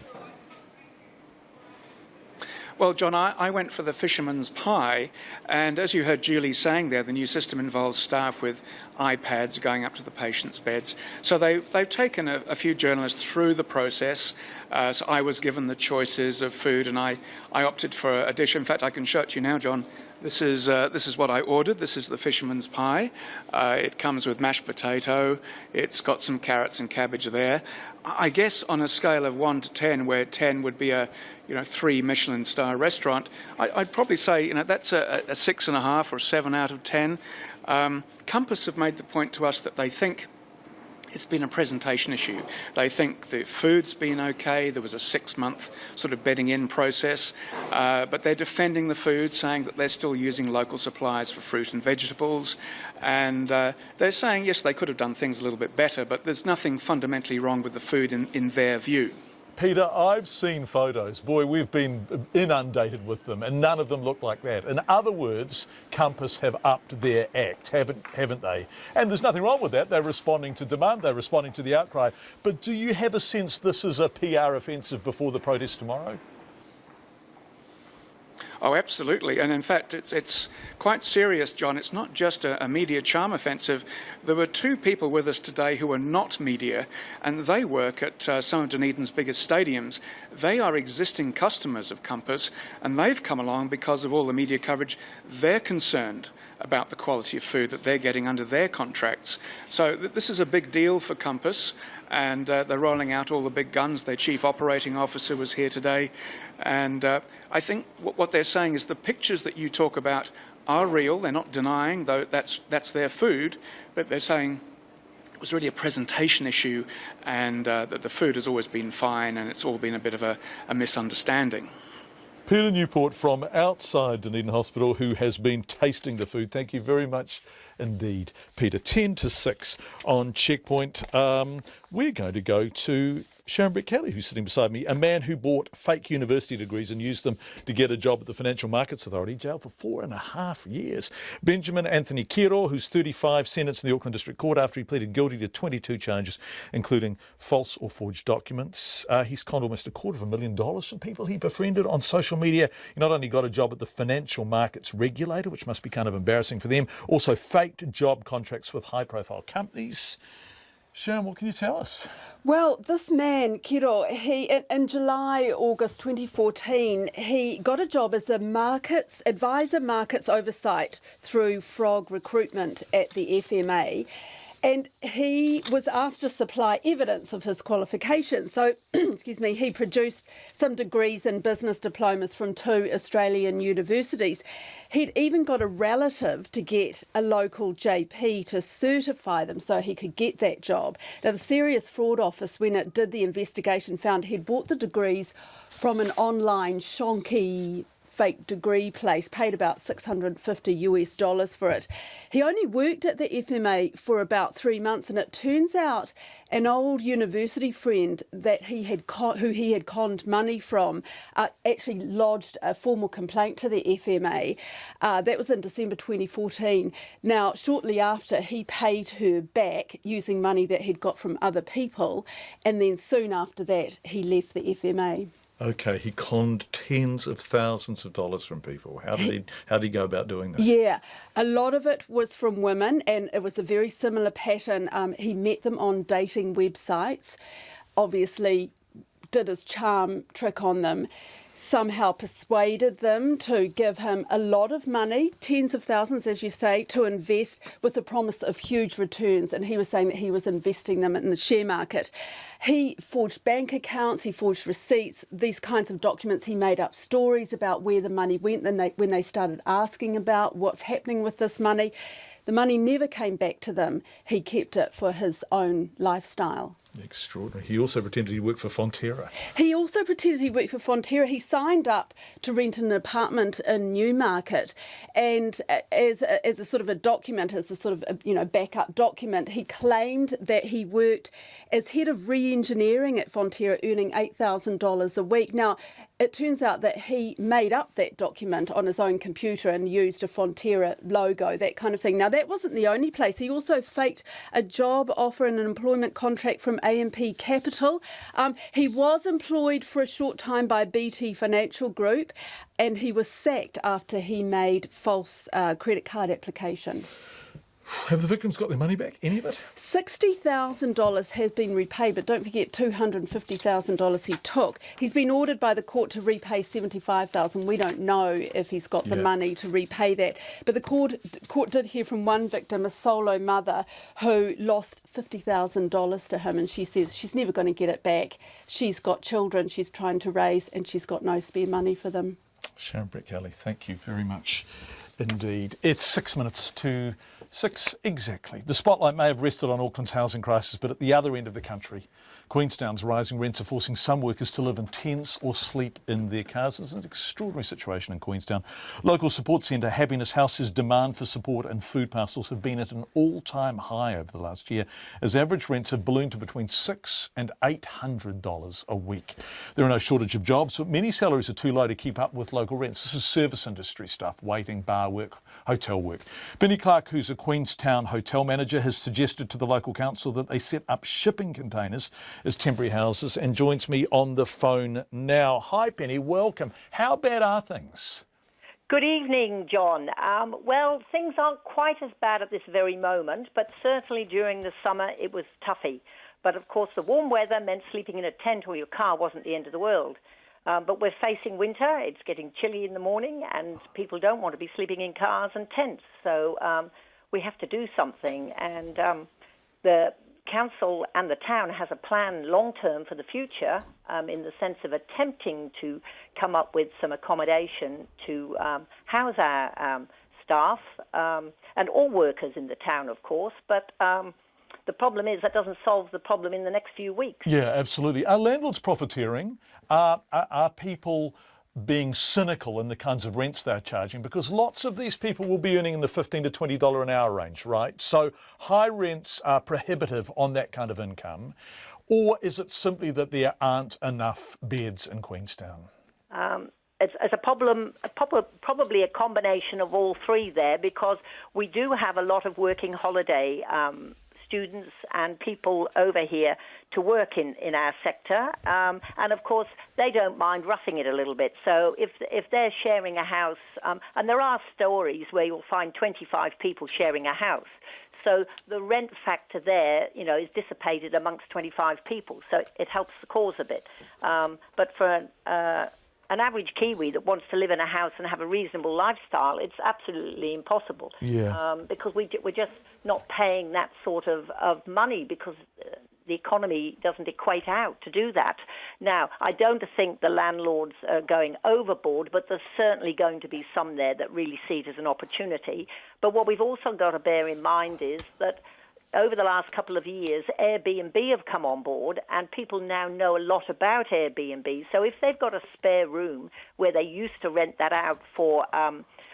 Well, John, I went for the fisherman's pie, and as you heard Julie saying there, the new system involves staff with iPads going up to the patients' beds. So they've taken a few journalists through the process. So I was given the choices of food, and I opted for a dish. In fact, I can show it to you now, John. This is what I ordered. This is the fisherman's pie. It comes with mashed potato. It's got some carrots and cabbage there. I guess on a scale of 1 to 10, where 10 would be a 3 Michelin star restaurant, I'd probably say that's a 6.5 or 7 out of 10. Compass have made the point to us that they think it's been a presentation issue. They think the food's been okay. There was a 6-month sort of bedding in process, but they're defending the food, saying that they're still using local supplies for fruit and vegetables. And they're saying, yes, they could have done things a little bit better, but there's nothing fundamentally wrong with the food in their view. Peter, I've seen photos. Boy, we've been inundated with them, and none of them look like that. In other words, Compass have upped their act, haven't they? And there's nothing wrong with that. They're responding to demand. They're responding to the outcry. But do you have a sense this is a PR offensive before the protest tomorrow? Oh, absolutely. And in fact, it's quite serious, John. It's not just a media charm offensive. There were 2 people with us today who are not media, and they work at some of Dunedin's biggest stadiums. They are existing customers of Compass, and they've come along because of all the media coverage. They're concerned about the quality of food that they're getting under their contracts. So this is a big deal for Compass, and they're rolling out all the big guns. Their chief operating officer was here today. And I think what they're saying is the pictures that you talk about are real. They're not denying, though that's their food, but they're saying it was really a presentation issue, and that the food has always been fine, and it's all been a bit of a misunderstanding. Peter Newport from outside Dunedin Hospital, who has been tasting the food. Thank you very much indeed, Peter. 10 to 6 on Checkpoint. We're going to go to Sharon Brett Kelly, who's sitting beside me, a man who bought fake university degrees and used them to get a job at the Financial Markets Authority, jailed for 4.5 years. Benjamin Anthony Kiro, who's 35, sentenced in the Auckland District Court after he pleaded guilty to 22 charges, including false or forged documents. He's conned almost $250,000 from people he befriended on social media. He not only got a job at the Financial Markets Regulator, which must be kind of embarrassing for them, also faked job contracts with high-profile companies. Sharon, what can you tell us? Well, this man, Kiro, in July, August 2014, he got a job as a markets oversight through Frog Recruitment at the FMA. And he was asked to supply evidence of his qualifications. So, he produced some degrees and business diplomas from 2 Australian universities. He'd even got a relative to get a local JP to certify them so he could get that job. Now, the Serious Fraud Office, when it did the investigation, found he'd bought the degrees from an online shonky fake degree place, paid about $650 for it. He only worked at the FMA for about 3 months, and it turns out an old university friend that who he had conned money from actually lodged a formal complaint to the FMA. That was in December 2014. Now, shortly after, he paid her back using money that he'd got from other people, and then soon after that, he left the FMA. Okay, he conned tens of thousands of dollars from people. How did he go about doing this? Yeah, a lot of it was from women, and it was a very similar pattern. He met them on dating websites, obviously did his charm trick on them, somehow persuaded them to give him a lot of money, tens of thousands, as you say, to invest with the promise of huge returns. And he was saying that he was investing them in the share market. He forged bank accounts, he forged receipts, these kinds of documents. He made up stories about where the money went when they started asking about what's happening with this money. The money never came back to them. He kept it for his own lifestyle. Extraordinary. He also pretended he worked for Fonterra. He signed up to rent an apartment in Newmarket, and as a sort of a document, as a sort of a, backup document, he claimed that he worked as head of re-engineering at Fonterra, earning $8,000 a week. Now, it turns out that he made up that document on his own computer and used a Fonterra logo, that kind of thing. Now, that wasn't the only place. He also faked a job offer and an employment contract from AMP Capital. He was employed for a short time by BT Financial Group, and he was sacked after he made false credit card application. Have the victims got their money back? Any of it? $60,000 has been repaid, but don't forget $250,000 he took. He's been ordered by the court to repay $75,000. We don't know if he's got the money to repay that. But the court did hear from one victim, a solo mother, who lost $50,000 to him, and she says she's never going to get it back. She's got children she's trying to raise, and she's got no spare money for them. Sharon Brett-Kelly, thank you very much indeed. It's 6 minutes to 6 exactly. The spotlight may have rested on Auckland's housing crisis, but at the other end of the country, Queenstown's rising rents are forcing some workers to live in tents or sleep in their cars. It's an extraordinary situation in Queenstown. Local support centre Happiness House's demand for support and food parcels have been at an all-time high over the last year, as average rents have ballooned to between $600 and $800 a week. There are no shortage of jobs, but many salaries are too low to keep up with local rents. This is service industry stuff, waiting, bar work, hotel work. Benny Clark, who's a Queenstown hotel manager, has suggested to the local council that they set up shipping containers as temporary houses, and joins me on the phone now. Hi Penny, welcome. How bad are things? Good evening, John. Well, things aren't quite as bad at this very moment, but certainly during the summer it was toughy. But of course the warm weather meant sleeping in a tent or your car wasn't the end of the world. But we're facing winter, it's getting chilly in the morning, and people don't want to be sleeping in cars and tents. So we have to do something, and the council and the town has a plan long-term for the future in the sense of attempting to come up with some accommodation to house our staff and all workers in the town, of course, but the problem is that doesn't solve the problem in the next few weeks. Yeah, absolutely. Are landlords profiteering? Are people being cynical in the kinds of rents they're charging? Because lots of these people will be earning in the $15 to $20 an hour range, right? So high rents are prohibitive on that kind of income. Or is it simply that there aren't enough beds in Queenstown? It's a problem, probably a combination of all three there, because we do have a lot of working holiday students and people over here to work in our sector, and of course they don't mind roughing it a little bit. So if they're sharing a house, and there are stories where you'll find 25 people sharing a house, so the rent factor there, is dissipated amongst 25 people, so it helps the cause a bit. But for an average Kiwi that wants to live in a house and have a reasonable lifestyle, it's absolutely impossible. Yeah. Because we're just not paying that sort of money, because the economy doesn't equate out to do that. Now, I don't think the landlords are going overboard, but there's certainly going to be some there that really see it as an opportunity. But what we've also got to bear in mind is that over the last couple of years, Airbnb have come on board, and people now know a lot about Airbnb. So if they've got a spare room where they used to rent that out for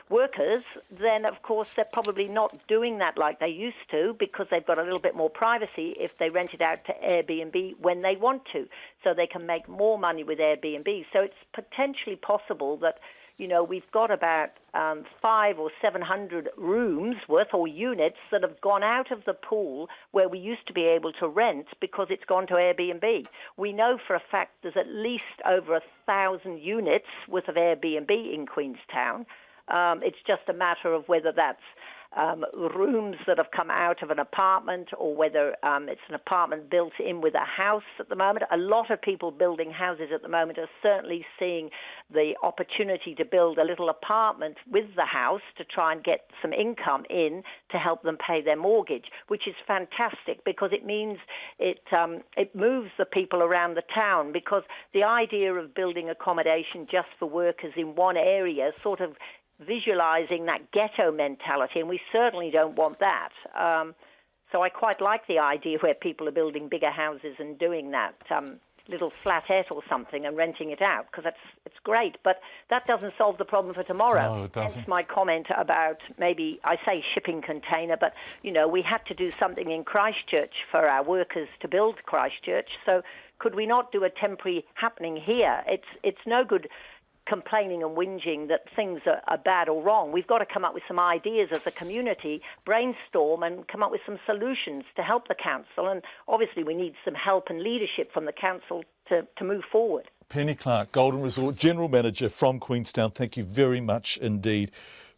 workers, then of course they're probably not doing that like they used to, because they've got a little bit more privacy if they rent it out to Airbnb when they want to. So they can make more money with Airbnb. So it's potentially possible that we've got about 500 or 700 rooms worth, or units, that have gone out of the pool where we used to be able to rent because it's gone to Airbnb. We know for a fact there's at least over 1,000 units worth of Airbnb in Queenstown. It's just a matter of whether that's rooms that have come out of an apartment, or whether it's an apartment built in with a house at the moment. A lot of people building houses at the moment are certainly seeing the opportunity to build a little apartment with the house to try and get some income in to help them pay their mortgage, which is fantastic, because it means it moves the people around the town, because the idea of building accommodation just for workers in one area sort of visualising that ghetto mentality, and we certainly don't want that. So I quite like the idea where people are building bigger houses and doing that little flatette or something and renting it out, because it's great. But that doesn't solve the problem for tomorrow. No, it doesn't. Hence my comment about maybe, I say shipping container, but, we had to do something in Christchurch for our workers to build Christchurch. So could we not do a temporary happening here? It's no good complaining and whinging that things are bad or wrong. We've got to come up with some ideas as a community, brainstorm and come up with some solutions to help the council. And obviously we need some help and leadership from the council to move forward. Penny Clark, Golden Resort General Manager from Queenstown, thank you very much indeed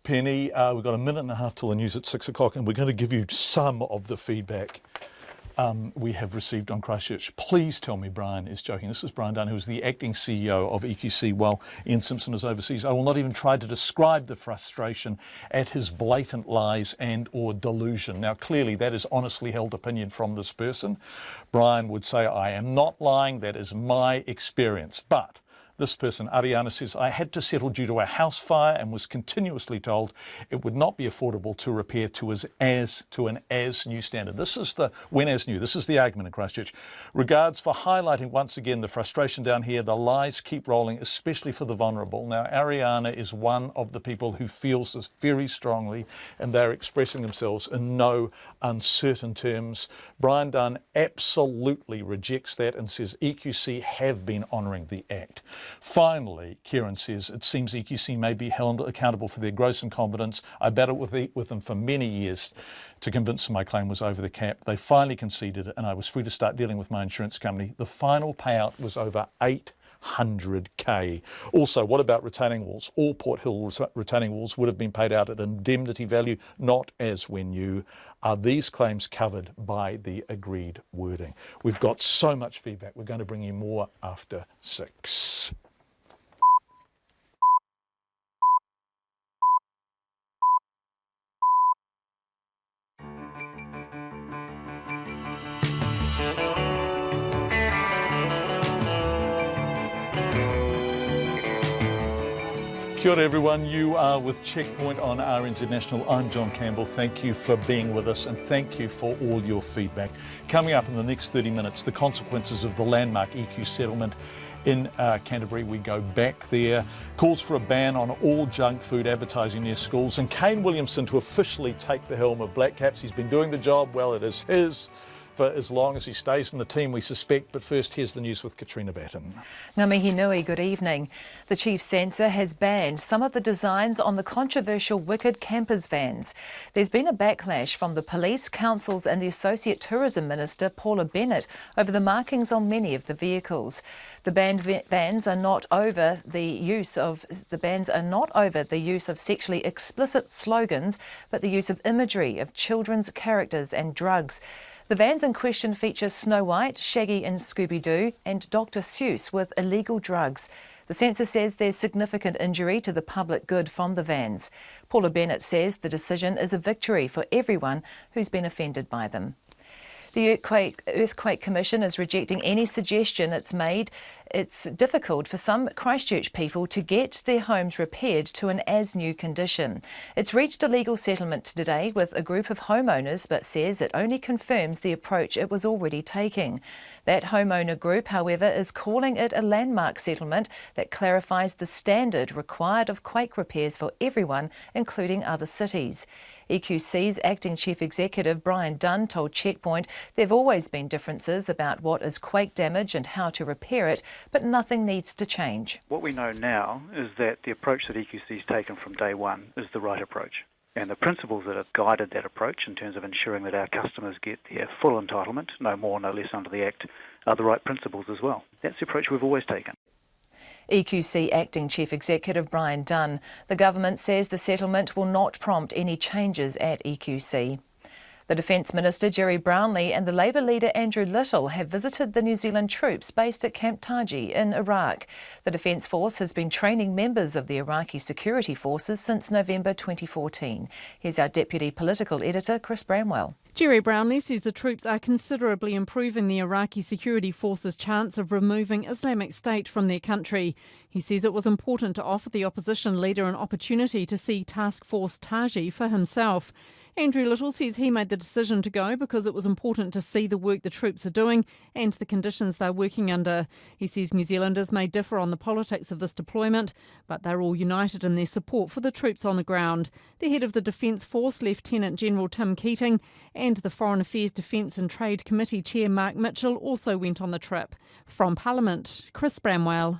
Penny. We've got a minute and a half till the news at 6 o'clock, and we're going to give you some of the feedback we have received on Christchurch. Please tell me Brian is joking. This is Brian Dunn, who is the acting CEO of EQC while Ian Simpson is overseas. I will not even try to describe the frustration at his blatant lies and or delusion. Now, clearly that is honestly held opinion from this person. Brian would say, I am not lying. That is my experience. But this person, Ariana, says, I had to settle due to a house fire and was continuously told it would not be affordable to repair to an as new standard. This is the when as new. This is the argument in Christchurch. Regards for highlighting once again the frustration down here. The lies keep rolling, especially for the vulnerable. Now, Ariana is one of the people who feels this very strongly, and they're expressing themselves in no uncertain terms. Brian Dunn absolutely rejects that and says EQC have been honouring the Act. Finally, Kieran says, it seems EQC may be held accountable for their gross incompetence. I battled with them for many years to convince them my claim was over the cap. They finally conceded and I was free to start dealing with my insurance company. The final payout was over $800K. Also, what about retaining walls? All Port Hill retaining walls would have been paid out at indemnity value, not as when new. Are these claims covered by the agreed wording? We've got so much feedback. We're going to bring you more after 6. Kia ora everyone, you are with Checkpoint on RNZ National. I'm John Campbell. Thank you for being with us and thank you for all your feedback. Coming up in the next 30 minutes, the consequences of the landmark EQ settlement in Canterbury. We go back there. Calls for a ban on all junk food advertising near schools, and Kane Williamson to officially take the helm of Black Caps. He's been doing the job well. It is his for as long as he stays in the team, we suspect. But first, here's the news with Katrina Batten. Ngā mihi nui, good evening. The Chief Censor has banned some of the designs on the controversial Wicked Campers vans. There's been a backlash from the police, councils and the Associate Tourism Minister, Paula Bennett, over the markings on many of the vehicles. The banned bans are not over the use of sexually explicit slogans, but the use of imagery of children's characters and drugs. The vans in question feature Snow White, Shaggy and Scooby-Doo and Dr. Seuss with illegal drugs. The censor says there's significant injury to the public good from the vans. Paula Bennett says the decision is a victory for everyone who's been offended by them. The Earthquake Commission is rejecting any suggestion it's made it's difficult for some Christchurch people to get their homes repaired to an as-new condition. It's reached a legal settlement today with a group of homeowners, but says it only confirms the approach it was already taking. That homeowner group, however, is calling it a landmark settlement that clarifies the standard required of quake repairs for everyone, including other cities. EQC's acting chief executive Brian Dunn told Checkpoint there have always been differences about what is quake damage and how to repair it, but nothing needs to change. What we know now is that the approach that EQC's taken from day one is the right approach. And the principles that have guided that approach in terms of ensuring that our customers get their full entitlement, no more, no less under the Act, are the right principles as well. That's the approach we've always taken. EQC Acting Chief Executive Brian Dunn. The government says the settlement will not prompt any changes at EQC. The Defence Minister Jerry Brownlee and the Labour leader Andrew Little have visited the New Zealand troops based at Camp Taji in Iraq. The Defence Force has been training members of the Iraqi security forces since November 2014. Here's our Deputy Political Editor Chris Bramwell. Jerry Brownlee says the troops are considerably improving the Iraqi security forces' chance of removing Islamic State from their country. He says it was important to offer the opposition leader an opportunity to see Task Force Taji for himself. Andrew Little says he made the decision to go because it was important to see the work the troops are doing and the conditions they're working under. He says New Zealanders may differ on the politics of this deployment, but they're all united in their support for the troops on the ground. The head of the Defence Force, Lieutenant General Tim Keating, and the Foreign Affairs, Defence and Trade Committee Chair Mark Mitchell also went on the trip. From Parliament, Chris Bramwell.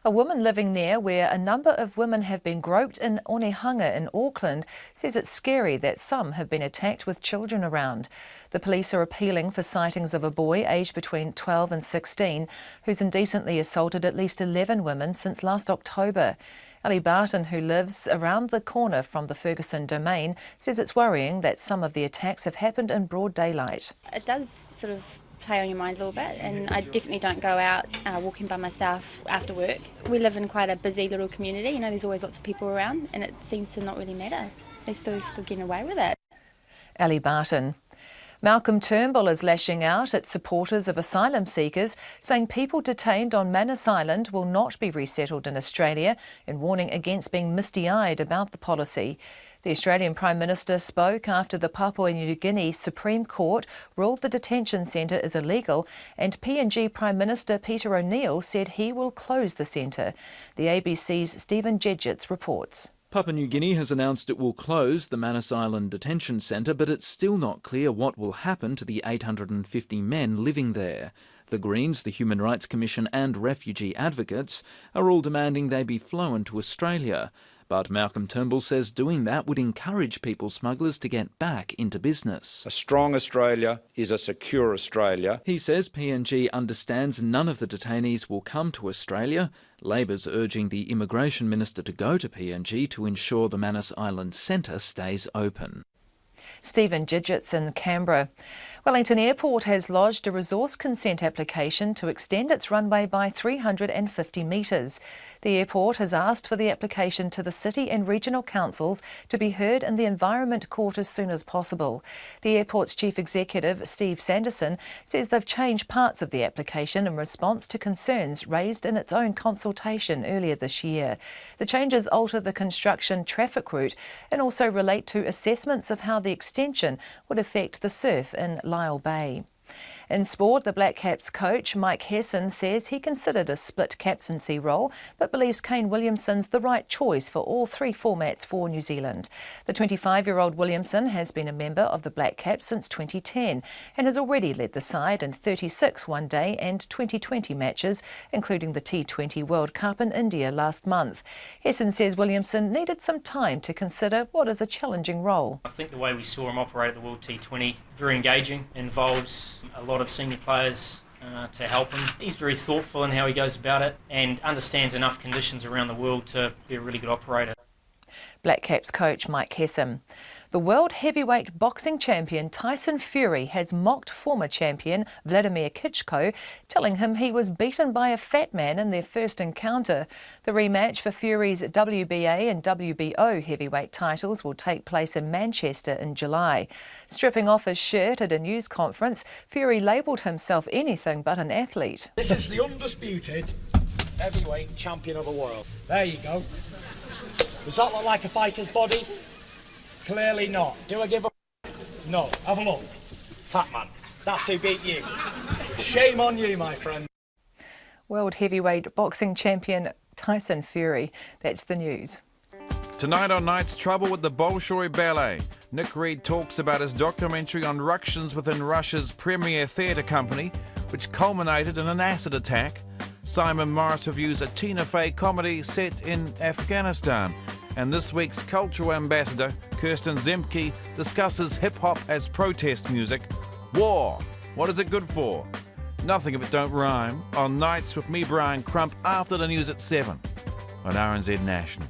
A woman living near where a number of women have been groped in Onehunga in Auckland says it's scary that some have been attacked with children around. The police are appealing for sightings of a boy aged between 12 and 16 who's indecently assaulted at least 11 women since last October. Ellie Barton, who lives around the corner from the Ferguson domain, says it's worrying that some of the attacks have happened in broad daylight. It does sort of play on your mind a little bit, and I definitely don't go out walking by myself after work. We live in quite a busy little community, you know, there's always lots of people around, and it seems to not really matter. They're still getting away with it. Ellie Barton. Malcolm Turnbull is lashing out at supporters of asylum seekers, saying people detained on Manus Island will not be resettled in Australia, and warning against being misty-eyed about the policy. The Australian Prime Minister spoke after the Papua New Guinea Supreme Court ruled the detention centre is illegal, and PNG Prime Minister Peter O'Neill said he will close the centre. The ABC's Stephen Jedgetts reports. Papua New Guinea has announced it will close the Manus Island detention centre, but it's still not clear what will happen to the 850 men living there. The Greens, the Human Rights Commission and refugee advocates are all demanding they be flown to Australia. But Malcolm Turnbull says doing that would encourage people smugglers to get back into business. A strong Australia is a secure Australia. He says PNG understands none of the detainees will come to Australia. Labor's urging the Immigration Minister to go to PNG to ensure the Manus Island Centre stays open. Stephen Jedgetts in Canberra. Wellington Airport has lodged a resource consent application to extend its runway by 350 metres. The airport has asked for the application to the city and regional councils to be heard in the Environment Court as soon as possible. The airport's chief executive, Steve Sanderson, says they've changed parts of the application in response to concerns raised in its own consultation earlier this year. The changes alter the construction traffic route and also relate to assessments of how the extension would affect the surf in Lyall Bay. In sport, the Black Caps coach Mike Hesson says he considered a split captaincy role but believes Kane Williamson's the right choice for all three formats for New Zealand. The 25-year-old Williamson has been a member of the Black Caps since 2010 and has already led the side in 36 one-day and 2020 matches, including the T20 World Cup in India last month. Hesson says Williamson needed some time to consider what is a challenging role. I think the way we saw him operate at the World T20, very engaging, involves a lot of senior players to help him. He's very thoughtful in how he goes about it and understands enough conditions around the world to be a really good operator. Black Caps coach Mike Hesson. The world heavyweight boxing champion Tyson Fury has mocked former champion Vladimir Klitschko, telling him he was beaten by a fat man in their first encounter. The rematch for Fury's WBA and WBO heavyweight titles will take place in Manchester in July. Stripping off his shirt at a news conference, Fury labelled himself anything but an athlete. This is the undisputed heavyweight champion of the world. There you go. Does that look like a fighter's body? Clearly not. Do I give a... No. Have a look. Fat man. That's who beat you. Shame on you, my friend. World heavyweight boxing champion Tyson Fury. That's the news. Tonight on Night's Trouble with the Bolshoi Ballet, Nick Reed talks about his documentary on ructions within Russia's premier theatre company, which culminated in an acid attack. Simon Morris reviews a Tina Fey comedy set in Afghanistan. And this week's cultural ambassador, Kirsten Zemke, discusses hip-hop as protest music. War, what is it good for? Nothing if it don't rhyme. On Nights with me, Brian Crump, after the news at 7 on RNZ National.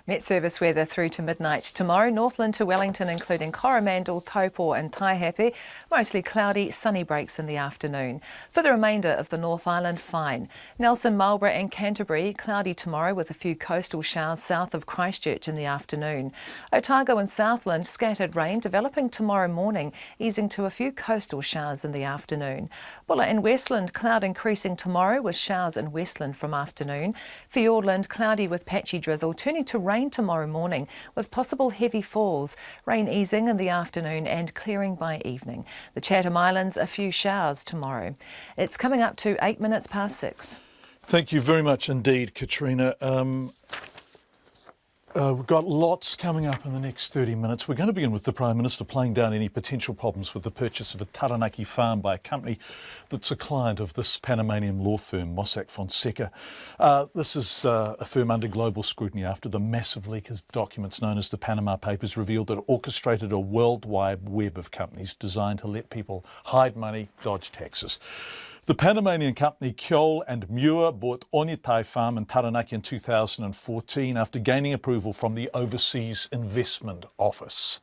Met service weather through to midnight tomorrow. Northland to Wellington, including Coromandel, Taupo and Taihape. Mostly cloudy, sunny breaks in the afternoon. For the remainder of the North Island, fine. Nelson, Marlborough and Canterbury, cloudy tomorrow with a few coastal showers south of Christchurch in the afternoon. Otago and Southland, scattered rain developing tomorrow morning, easing to a few coastal showers in the afternoon. Bulla and Westland, cloud increasing tomorrow with showers in Westland from afternoon. Fiordland, cloudy with patchy drizzle, turning to rain tomorrow morning with possible heavy falls. Rain easing in the afternoon and clearing by evening. The Chatham Islands, a few showers tomorrow. It's coming up to 8 minutes past 6. Thank you very much indeed, Katrina. We've got lots coming up in the next 30 minutes. We're going to begin with the Prime Minister playing down any potential problems with the purchase of a Taranaki farm by a company that's a client of this Panamanian law firm, Mossack Fonseca. This is a firm under global scrutiny after the massive leak of documents known as the Panama Papers revealed that it orchestrated a worldwide web of companies designed to let people hide money, dodge taxes. The Panamanian company Kjol and Muir bought Onitai Farm in Taranaki in 2014 after gaining approval from the Overseas Investment Office.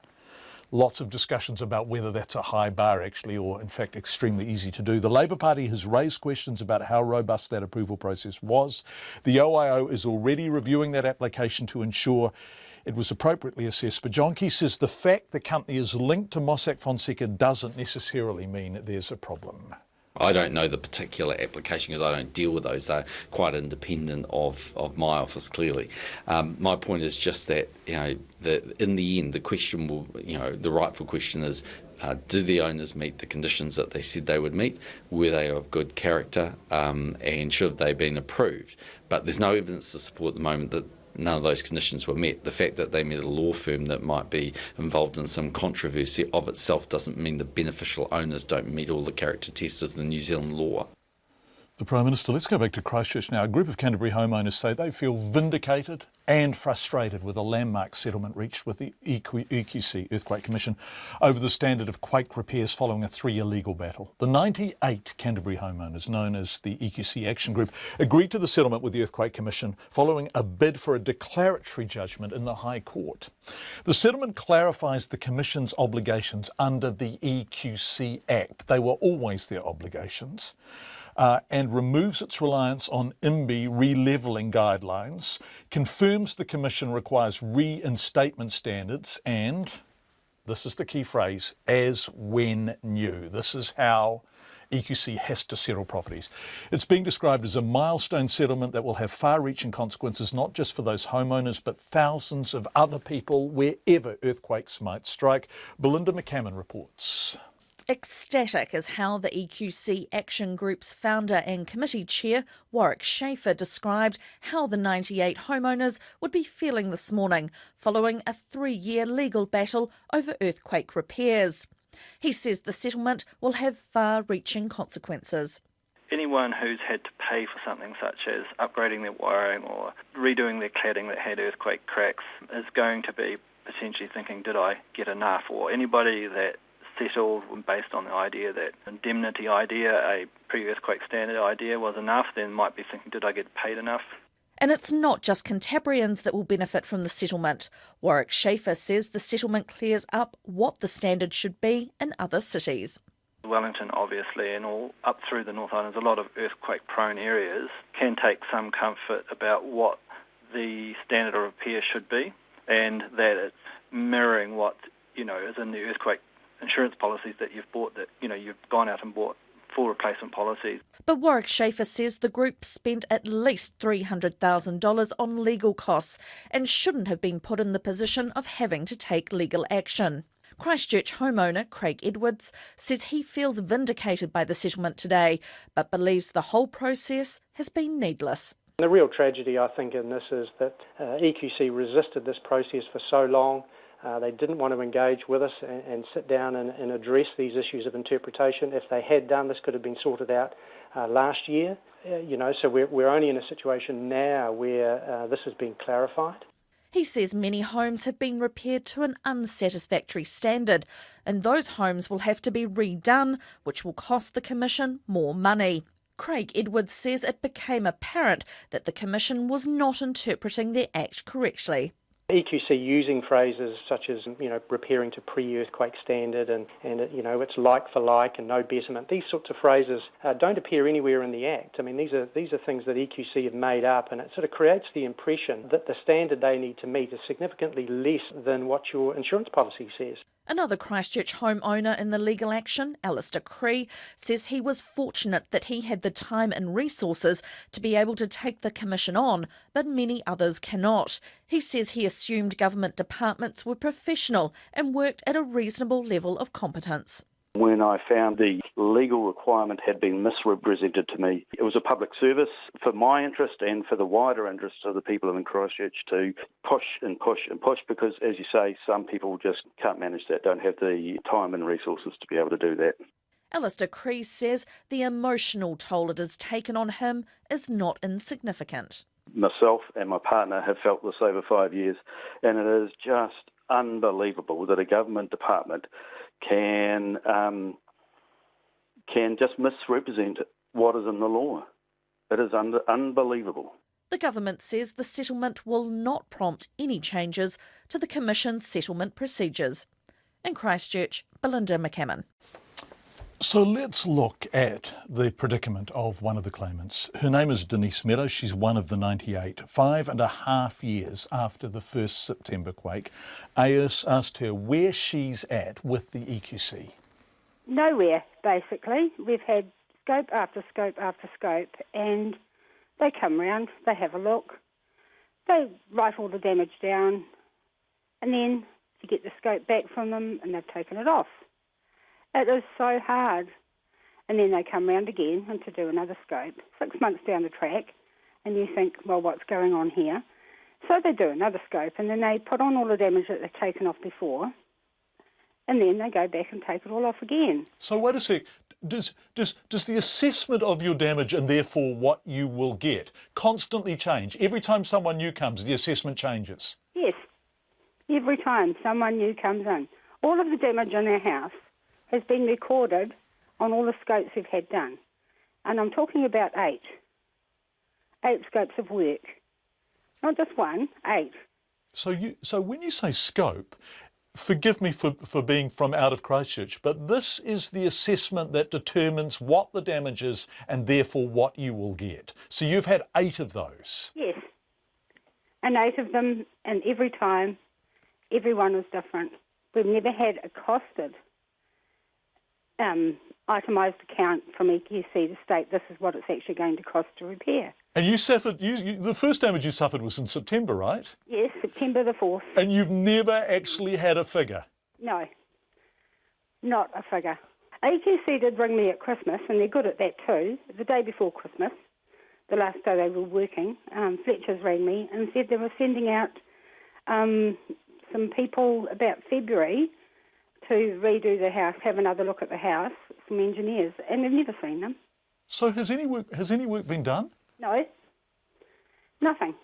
Lots of discussions about whether that's a high bar actually, or in fact extremely easy to do. The Labour Party has raised questions about how robust that approval process was. The OIO is already reviewing that application to ensure it was appropriately assessed. But John Key says the fact the company is linked to Mossack Fonseca doesn't necessarily mean there's a problem. I don't know the particular application because I don't deal with those. They're quite independent of my office, clearly. My point is just that, in the end, the question will, the rightful question is, do the owners meet the conditions that they said they would meet? Were they of good character? And should they have been approved? But there's no evidence to support at the moment that none of those conditions were met. The fact that they met a law firm that might be involved in some controversy of itself doesn't mean the beneficial owners don't meet all the character tests of the New Zealand law. The Prime Minister, let's go back to Christchurch now. A group of Canterbury homeowners say they feel vindicated and frustrated with a landmark settlement reached with the EQC, Earthquake Commission, over the standard of quake repairs following a 3-year legal battle. The 98 Canterbury homeowners, known as the EQC Action Group, agreed to the settlement with the Earthquake Commission following a bid for a declaratory judgment in the High Court. The settlement clarifies the Commission's obligations under the EQC Act. They were always their obligations. And removes its reliance on IMBI re-levelling guidelines, confirms the Commission requires reinstatement standards and, this is the key phrase, as when new. This is how EQC has to settle properties. It's being described as a milestone settlement that will have far-reaching consequences, not just for those homeowners, but thousands of other people wherever earthquakes might strike. Belinda McCammon reports. Ecstatic is how the EQC Action Group's founder and committee chair, Warwick Schaefer, described how the 98 homeowners would be feeling this morning following a 3-year legal battle over earthquake repairs. He says the settlement will have far-reaching consequences. Anyone who's had to pay for something such as upgrading their wiring or redoing their cladding that had earthquake cracks is going to be potentially thinking, did I get enough? Or anybody that settled based on the idea that indemnity idea, a pre-earthquake standard idea was enough, then might be thinking, did I get paid enough? And it's not just Cantabrians that will benefit from the settlement. Warwick Schaefer says the settlement clears up what the standard should be in other cities. Wellington, obviously, and all up through the North Island, a lot of earthquake-prone areas can take some comfort about what the standard of repair should be, and that it's mirroring what, is in the earthquake insurance policies that you've bought, that, you've gone out and bought full replacement policies. But Warwick Schaefer says the group spent at least $300,000 on legal costs and shouldn't have been put in the position of having to take legal action. Christchurch homeowner Craig Edwards says he feels vindicated by the settlement today, but believes the whole process has been needless. The real tragedy, I think, in this is that EQC resisted this process for so long. They didn't want to engage with us and sit down and address these issues of interpretation. If they had done, this could have been sorted out last year. So we're only in a situation now where this has been clarified. He says many homes have been repaired to an unsatisfactory standard, and those homes will have to be redone, which will cost the Commission more money. Craig Edwards says it became apparent that the Commission was not interpreting their Act correctly. EQC using phrases such as, repairing to pre-earthquake standard and it's like for like and no betterment. These sorts of phrases don't appear anywhere in the Act. I mean, these are things that EQC have made up, and it sort of creates the impression that the standard they need to meet is significantly less than what your insurance policy says. Another Christchurch homeowner in the legal action, Alistair Cree, says he was fortunate that he had the time and resources to be able to take the Commission on, but many others cannot. He says he assumed government departments were professional and worked at a reasonable level of competence. When I found the legal requirement had been misrepresented to me, it was a public service for my interest and for the wider interest of the people in Christchurch to push and push and push, because, as you say, some people just can't manage that, don't have the time and resources to be able to do that. Alistair Crease says the emotional toll it has taken on him is not insignificant. Myself and my partner have felt this over 5 years, and it is just unbelievable that a government department can just misrepresent what is in the law. It is unbelievable. The government says the settlement will not prompt any changes to the Commission's settlement procedures. In Christchurch, Belinda McCammon. So let's look at the predicament of one of the claimants. Her name is Denise Meadows. She's one of the 98. 5.5 years after the first September quake, AIS asked her where she's at with the EQC. Nowhere, basically. We've had scope after scope after scope, and they come round, they have a look, they write all the damage down, and then you get the scope back from them and they've taken it off. It is so hard. And then they come round again and to do another scope 6 months down the track, and you think, well, what's going on here? So they do another scope, and then they put on all the damage that they've taken off before, and then they go back and take it all off again. So wait a sec. Does the assessment of your damage and therefore what you will get constantly change? Every time someone new comes, the assessment changes? Yes. Every time someone new comes in. All of the damage in our house has been recorded on all the scopes we've had done. And I'm talking about 8. 8 scopes of work. Not just one, 8. So when you say scope, forgive me for being from out of Christchurch, but this is the assessment that determines what the damage is and therefore what you will get. So you've had 8 of those? Yes. And 8 of them, and every time, everyone was different. We've never had a costed itemised account from EQC to state this is what it's actually going to cost to repair. And you suffered, the first damage you suffered was in September, right? Yes, September the 4th. And you've never actually had a figure? No, not a figure. EQC did ring me at Christmas, and they're good at that too. The day before Christmas, the last day they were working, Fletcher's rang me and said they were sending out some people about February to redo the house, have another look at the house, some engineers, and they've never seen them. So has any work been done? No, nothing.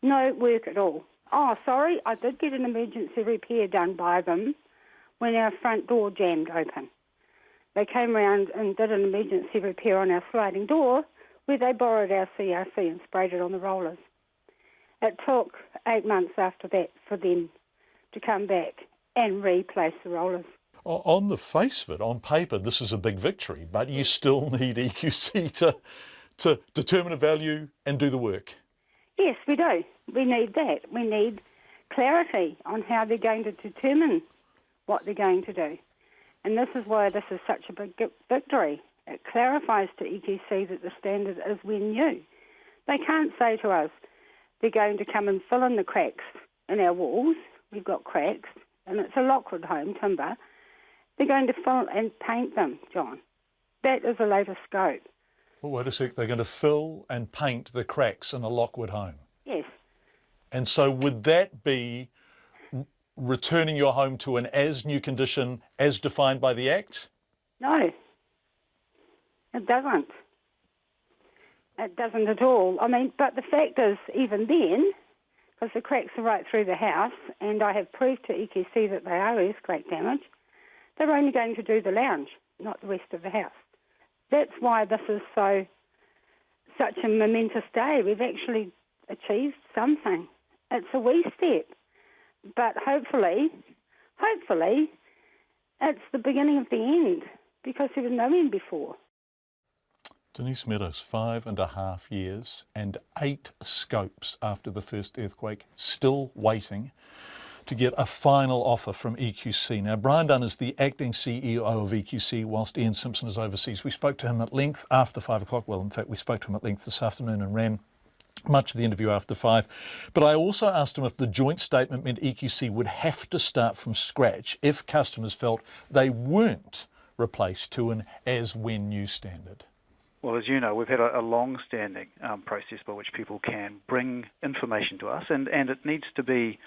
No work at all. Oh, sorry, I did get an emergency repair done by them when our front door jammed open. They came round and did an emergency repair on our sliding door where they borrowed our CRC and sprayed it on the rollers. It took 8 months after that for them to come back and replace the rollers. On the face of it, on paper, this is a big victory, but you still need EQC to determine a value and do the work. Yes, we do. We need that. We need clarity on how they're going to determine what they're going to do. And this is why this is such a big victory. It clarifies to EQC that the standard is when new. They can't say to us they're going to come and fill in the cracks in our walls. We've got cracks, and it's a Lockwood home, timber. They're going to fill and paint them, John. That is a later scope. Well, wait a sec, they're going to fill and paint the cracks in a Lockwood home? Yes. And so would that be returning your home to an as-new condition as defined by the Act? No, it doesn't. It doesn't at all. I mean, but the fact is, even then, because the cracks are right through the house, and I have proved to EQC that they are earthquake damage, they're only going to do the lounge, not the rest of the house. That's why this is such a momentous day. We've actually achieved something. It's a wee step, but hopefully, it's the beginning of the end, because there was no end before. Denise Meadows, 5.5 years and 8 scopes after the first earthquake, still waiting to get a final offer from EQC. Now, Brian Dunn is the acting CEO of EQC whilst Ian Simpson is overseas. We spoke to him at length after 5 o'clock. Well, in fact, we spoke to him at length this afternoon and ran much of the interview after 5. But I also asked him if the joint statement meant EQC would have to start from scratch if customers felt they weren't replaced to an as-when new standard. Well, as you know, we've had a long-standing process by which people can bring information to us, and it needs to be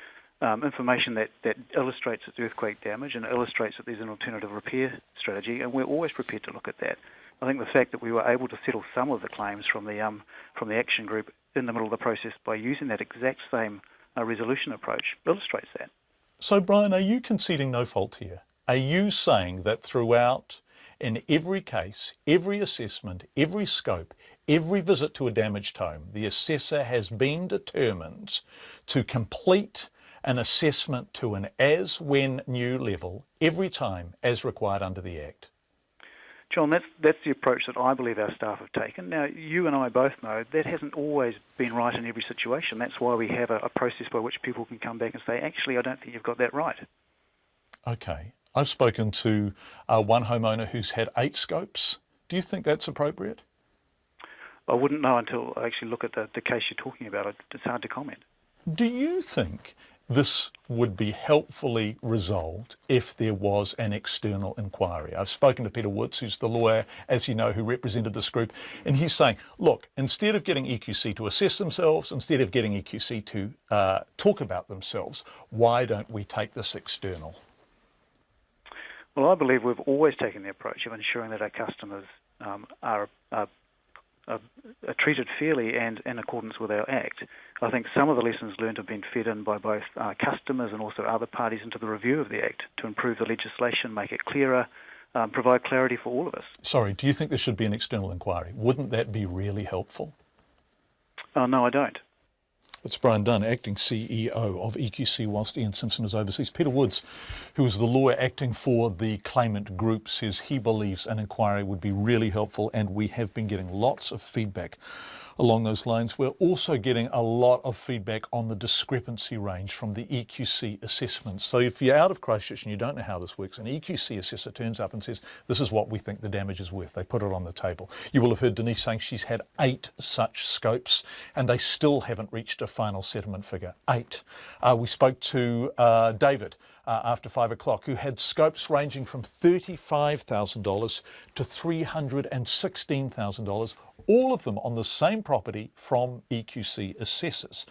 information that illustrates its earthquake damage and illustrates that there's an alternative repair strategy, and we're always prepared to look at that. I think the fact that we were able to settle some of the claims from the action group in the middle of the process by using that exact same resolution approach illustrates that. So, Brian, are you conceding no fault here? Are you saying that throughout, in every case, every assessment, every scope, every visit to a damaged home, the assessor has been determined to complete an assessment to an as-when-new level every time as required under the Act? John, that's the approach that I believe our staff have taken. Now, you and I both know that hasn't always been right in every situation. That's why we have a process by which people can come back and say, actually, I don't think you've got that right. Okay. I've spoken to one homeowner who's had 8 scopes. Do you think that's appropriate? I wouldn't know until I actually look at the case you're talking about. It's hard to comment. Do you think this would be helpfully resolved if there was an external inquiry? I've spoken to Peter Woods, who's the lawyer, as you know, who represented this group, and he's saying, look, instead of getting EQC to assess themselves, instead of getting EQC to talk about themselves, why don't we take this external? Well, I believe we've always taken the approach of ensuring that our customers are treated fairly and in accordance with our Act. I think some of the lessons learned have been fed in by both customers and also other parties into the review of the Act to improve the legislation, make it clearer, provide clarity for all of us. Sorry, do you think there should be an external inquiry? Wouldn't that be really helpful? No, I don't. It's Brian Dunn, Acting CEO of EQC whilst Ian Simpson is overseas. Peter Woods, who is the lawyer acting for the claimant group, says he believes an inquiry would be really helpful, and we have been getting lots of feedback along those lines. We're also getting a lot of feedback on the discrepancy range from the EQC assessments. So if you're out of Christchurch and you don't know how this works, an EQC assessor turns up and says, this is what we think the damage is worth. They put it on the table. You will have heard Denise saying she's had 8 such scopes and they still haven't reached a final settlement figure. 8. We spoke to David after 5 o'clock, who had scopes ranging from $35,000 to $316,000, all of them on the same property from EQC assessors.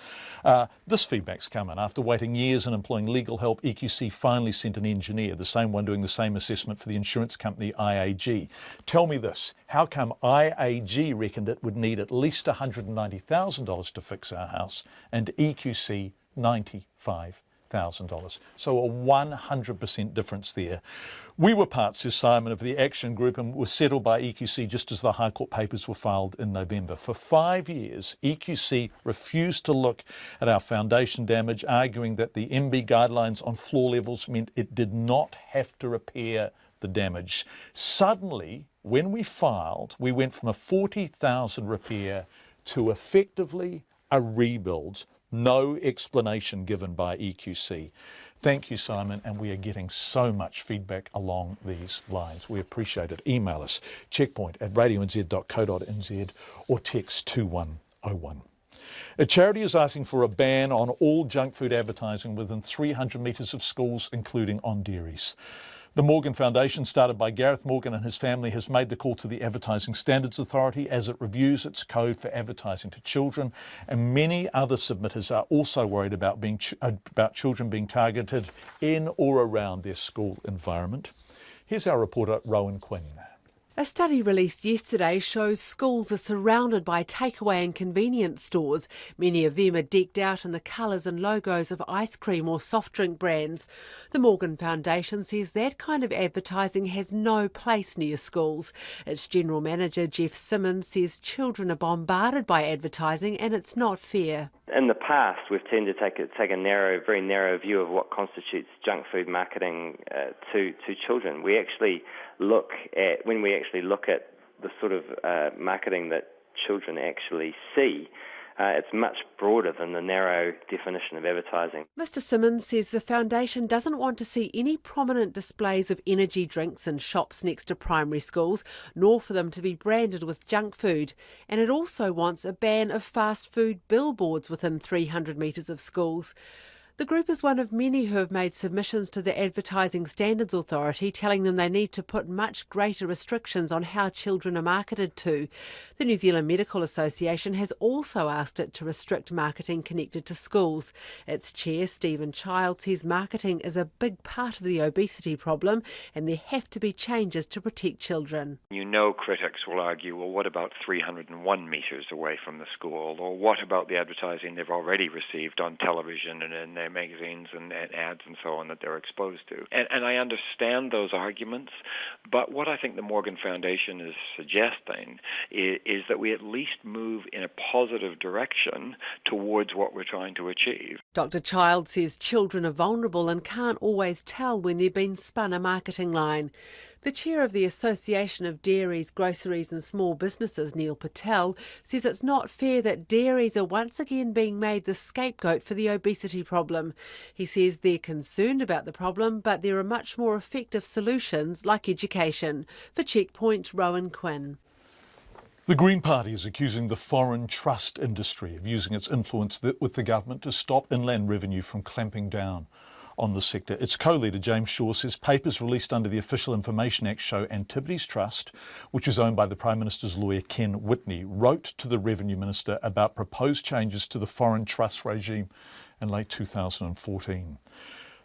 This feedback's come in. After waiting years and employing legal help, EQC finally sent an engineer, the same one doing the same assessment for the insurance company IAG. Tell me this, how come IAG reckoned it would need at least $190,000 to fix our house and EQC $95,000? So a 100% difference there. We were part, says Simon, of the action group and were settled by EQC just as the High Court papers were filed in November. For 5 years, EQC refused to look at our foundation damage, arguing that the MB guidelines on floor levels meant it did not have to repair the damage. Suddenly, when we filed, we went from a $40,000 repair to effectively a rebuild. No explanation given by EQC. Thank you, Simon, and we are getting so much feedback along these lines. We appreciate it. Email us, checkpoint@radionz.co.nz or text 2101. A charity is asking for a ban on all junk food advertising within 300 metres of schools, including on dairies. The Morgan Foundation, started by Gareth Morgan and his family, has made the call to the Advertising Standards Authority as it reviews its code for advertising to children, and many other submitters are also worried about children being targeted in or around their school environment. Here's our reporter Rowan Quinn. A study released yesterday shows schools are surrounded by takeaway and convenience stores. Many of them are decked out in the colours and logos of ice cream or soft drink brands. The Morgan Foundation says that kind of advertising has no place near schools. Its General Manager Jeff Simmons says children are bombarded by advertising and it's not fair. In the past, we've tended to take a very narrow view of what constitutes junk food marketing to children. When we actually look at the sort of marketing that children actually see, it's much broader than the narrow definition of advertising. Mr Simmons says the foundation doesn't want to see any prominent displays of energy drinks in shops next to primary schools, nor for them to be branded with junk food. And it also wants a ban of fast food billboards within 300 metres of schools. The group is one of many who have made submissions to the Advertising Standards Authority telling them they need to put much greater restrictions on how children are marketed to. The New Zealand Medical Association has also asked it to restrict marketing connected to schools. Its chair, Stephen Child, says marketing is a big part of the obesity problem and there have to be changes to protect children. You know, critics will argue, well, what about 301 metres away from the school? Or what about the advertising they've already received on television and in their magazines and ads and so on that they're exposed to? And I understand those arguments, but what I think the Morgan Foundation is suggesting is that we at least move in a positive direction towards what we're trying to achieve. Dr Child says children are vulnerable and can't always tell when they've been spun a marketing line. The chair of the Association of Dairies, Groceries and Small Businesses, Neil Patel, says it's not fair that dairies are once again being made the scapegoat for the obesity problem. He says they're concerned about the problem, but there are much more effective solutions like education. For Checkpoint, Rowan Quinn. The Green Party is accusing the foreign trust industry of using its influence with the government to stop inland revenue from clamping down on the sector. Its co-leader, James Shaw, says papers released under the Official Information Act show Antipodes Trust, which is owned by the Prime Minister's lawyer Ken Whitney, wrote to the Revenue Minister about proposed changes to the foreign trust regime in late 2014.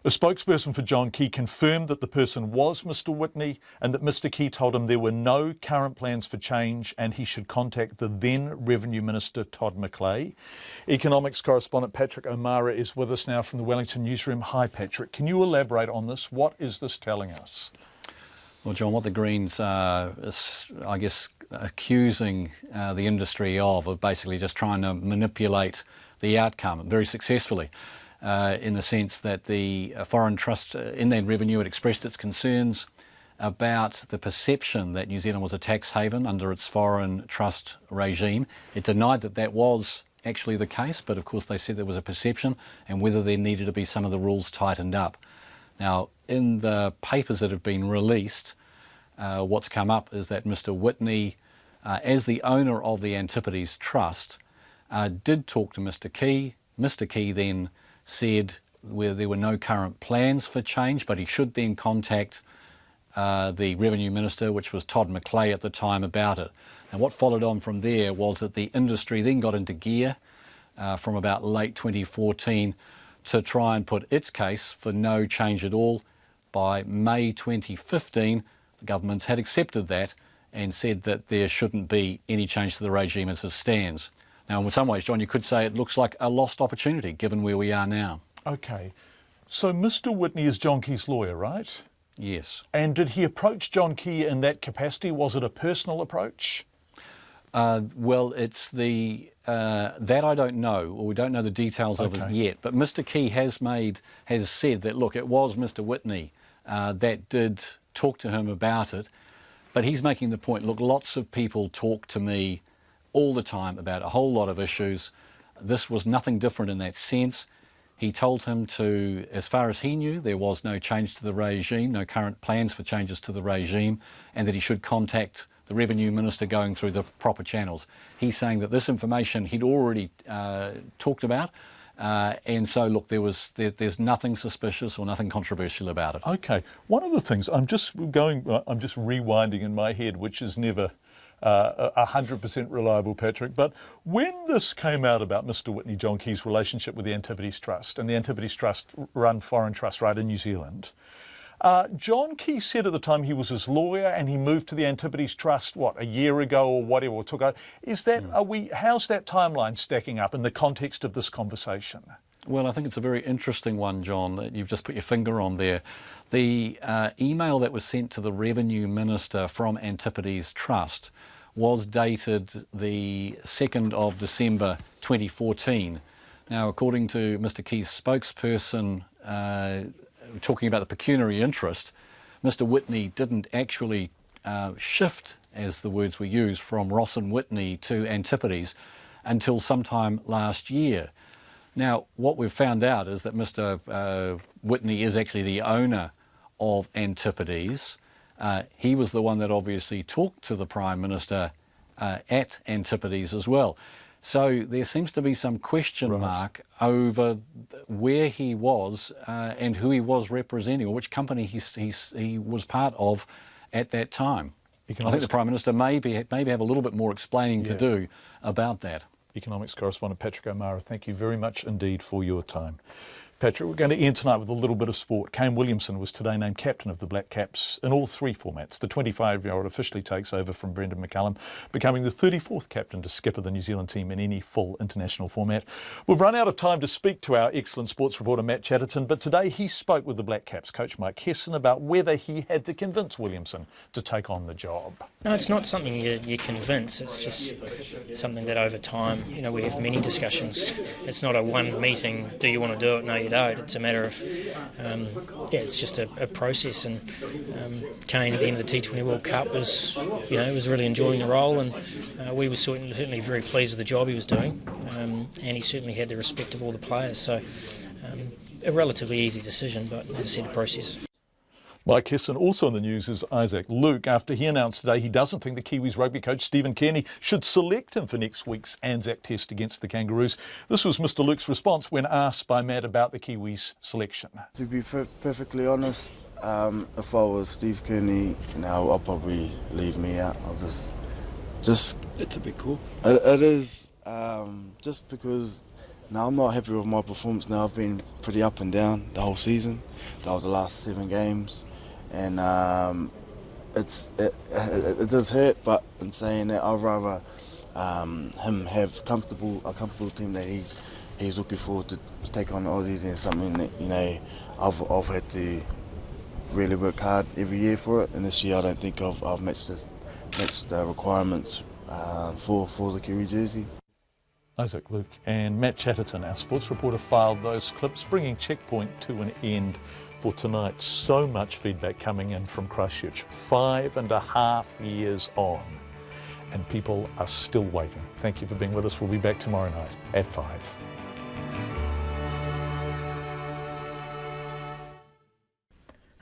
A spokesperson for John Key confirmed that the person was Mr Whitney and that Mr Key told him there were no current plans for change and he should contact the then Revenue Minister Todd McClay. Economics correspondent Patrick O'Mara is with us now from the Wellington newsroom. Hi Patrick, can you elaborate on this? What is this telling us? Well, John, what the Greens are, I guess, accusing the industry of basically just trying to manipulate the outcome very successfully. In the sense that the foreign trust inland revenue had expressed its concerns about the perception that New Zealand was a tax haven under its foreign trust regime. It denied that that was actually the case, but of course they said there was a perception and whether there needed to be some of the rules tightened up. Now, in the papers that have been released, what's come up is that Mr Whitney, as the owner of the Antipodes Trust, did talk to Mr Key. Mr Key then said where there were no current plans for change, but he should then contact the Revenue Minister, which was Todd McClay at the time, about it. And what followed on from there was that the industry then got into gear from about late 2014 to try and put its case for no change at all. By May 2015, the government had accepted that and said that there shouldn't be any change to the regime as it stands. Now, in some ways, John, you could say it looks like a lost opportunity given where we are now. OK. So Mr Whitney is John Key's lawyer, right? Yes. And did he approach John Key in that capacity? Was it a personal approach? Well, it's the that I don't know, or we don't know the details of it yet. But Mr Key has said that, look, it was Mr Whitney that did talk to him about it. But he's making the point, look, lots of people talk to me all the time about a whole lot of issues. This was nothing different in that sense. He told him to, as far as he knew, there was no change to the regime, no current plans for changes to the regime, and that he should contact the Revenue Minister going through the proper channels. He's saying that this information he'd already talked about, and so look, there's nothing suspicious or nothing controversial about it. Okay. One of the things, I'm just rewinding in my head, which is never 100% reliable, Patrick, but when this came out about Mr Whitney, John Key's relationship with the Antipodes Trust, and the Antipodes Trust run foreign trust right in New Zealand, John Key said at the time he was his lawyer and he moved to the Antipodes Trust, what, a year ago or whatever, or took over. Is that, how's that timeline stacking up in the context of this conversation? Well, I think it's a very interesting one, John, that you've just put your finger on there. The email that was sent to the Revenue Minister from Antipodes Trust was dated the 2nd of December 2014. Now, according to Mr Key's spokesperson, talking about the pecuniary interest, Mr Whitney didn't actually shift, as the words were used, from Ross and Whitney to Antipodes. until sometime last year. Now, what we've found out is that Mr. Whitney is actually the owner of Antipodes. He was the one that obviously talked to the Prime Minister at Antipodes as well. So there seems to be some question mark over where he was and who he was representing, or which company he was part of at that time. I think the Prime Minister maybe have a little bit more explaining to do about that. Economics correspondent Patrick O'Mara, thank you very much indeed for your time. Patrick, we're going to end tonight with a little bit of sport. Kane Williamson was today named captain of the Black Caps in all three formats. The 25-year-old officially takes over from Brendan McCullum, becoming the 34th captain to skipper the New Zealand team in any full international format. We've run out of time to speak to our excellent sports reporter Matt Chatterton, but today he spoke with the Black Caps coach Mike Hesson about whether he had to convince Williamson to take on the job. No, it's not something you convince. It's just something that over time, we have many discussions. It's not a one meeting, do you want to do it? No, you don't. It's a matter of, it's just a process. And Kane at the end of the T20 World Cup was really enjoying the role, and we were certainly very pleased with the job he was doing, and he certainly had the respect of all the players. So a relatively easy decision, but as I said, a process. Mike Hesson. Also in the news is Isaac Luke, after he announced today he doesn't think the Kiwis rugby coach Stephen Kearney should select him for next week's Anzac Test against the Kangaroos. This was Mr Luke's response when asked by Matt about the Kiwis' selection. To be perfectly honest, if I was Steve Kearney, I'll probably leave me out. I'll just. It's a bit cool. It is, just because. Now, I'm not happy with my performance now. I've been pretty up and down the whole season. That was the last 7 games. And it does hurt, but in saying that, I'd rather him have a comfortable team that he's looking forward to take on the Aussies, and something that I've had to really work hard every year for it. And this year I don't think I've matched the requirements for the Kiwi jersey. Isaac Luke and Matt Chatterton, our sports reporter, filed those clips, bringing Checkpoint to an end for tonight. So much feedback coming in from Christchurch, 5.5 years on, and people are still waiting. Thank you for being with us. We'll be back tomorrow night at 5.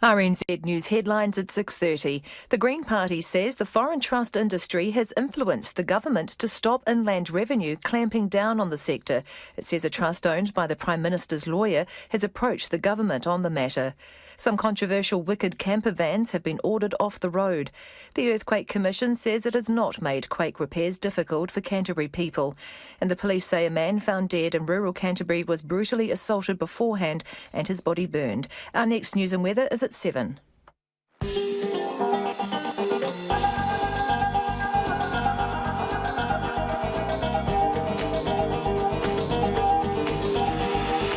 RNZ News headlines at 6:30. The Green Party says the foreign trust industry has influenced the government to stop inland revenue clamping down on the sector. It says a trust owned by the Prime Minister's lawyer has approached the government on the matter. Some controversial wicked camper vans have been ordered off the road. The Earthquake Commission says it has not made quake repairs difficult for Canterbury people. And the police say a man found dead in rural Canterbury was brutally assaulted beforehand and his body burned. Our next news and weather is at 7.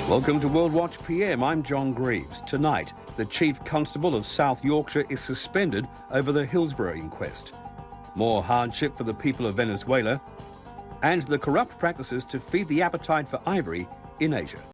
Welcome to World Watch PM. I'm John Greaves. Tonight, the Chief Constable of South Yorkshire is suspended over the Hillsborough inquest. More hardship for the people of Venezuela, and the corrupt practices to feed the appetite for ivory in Asia.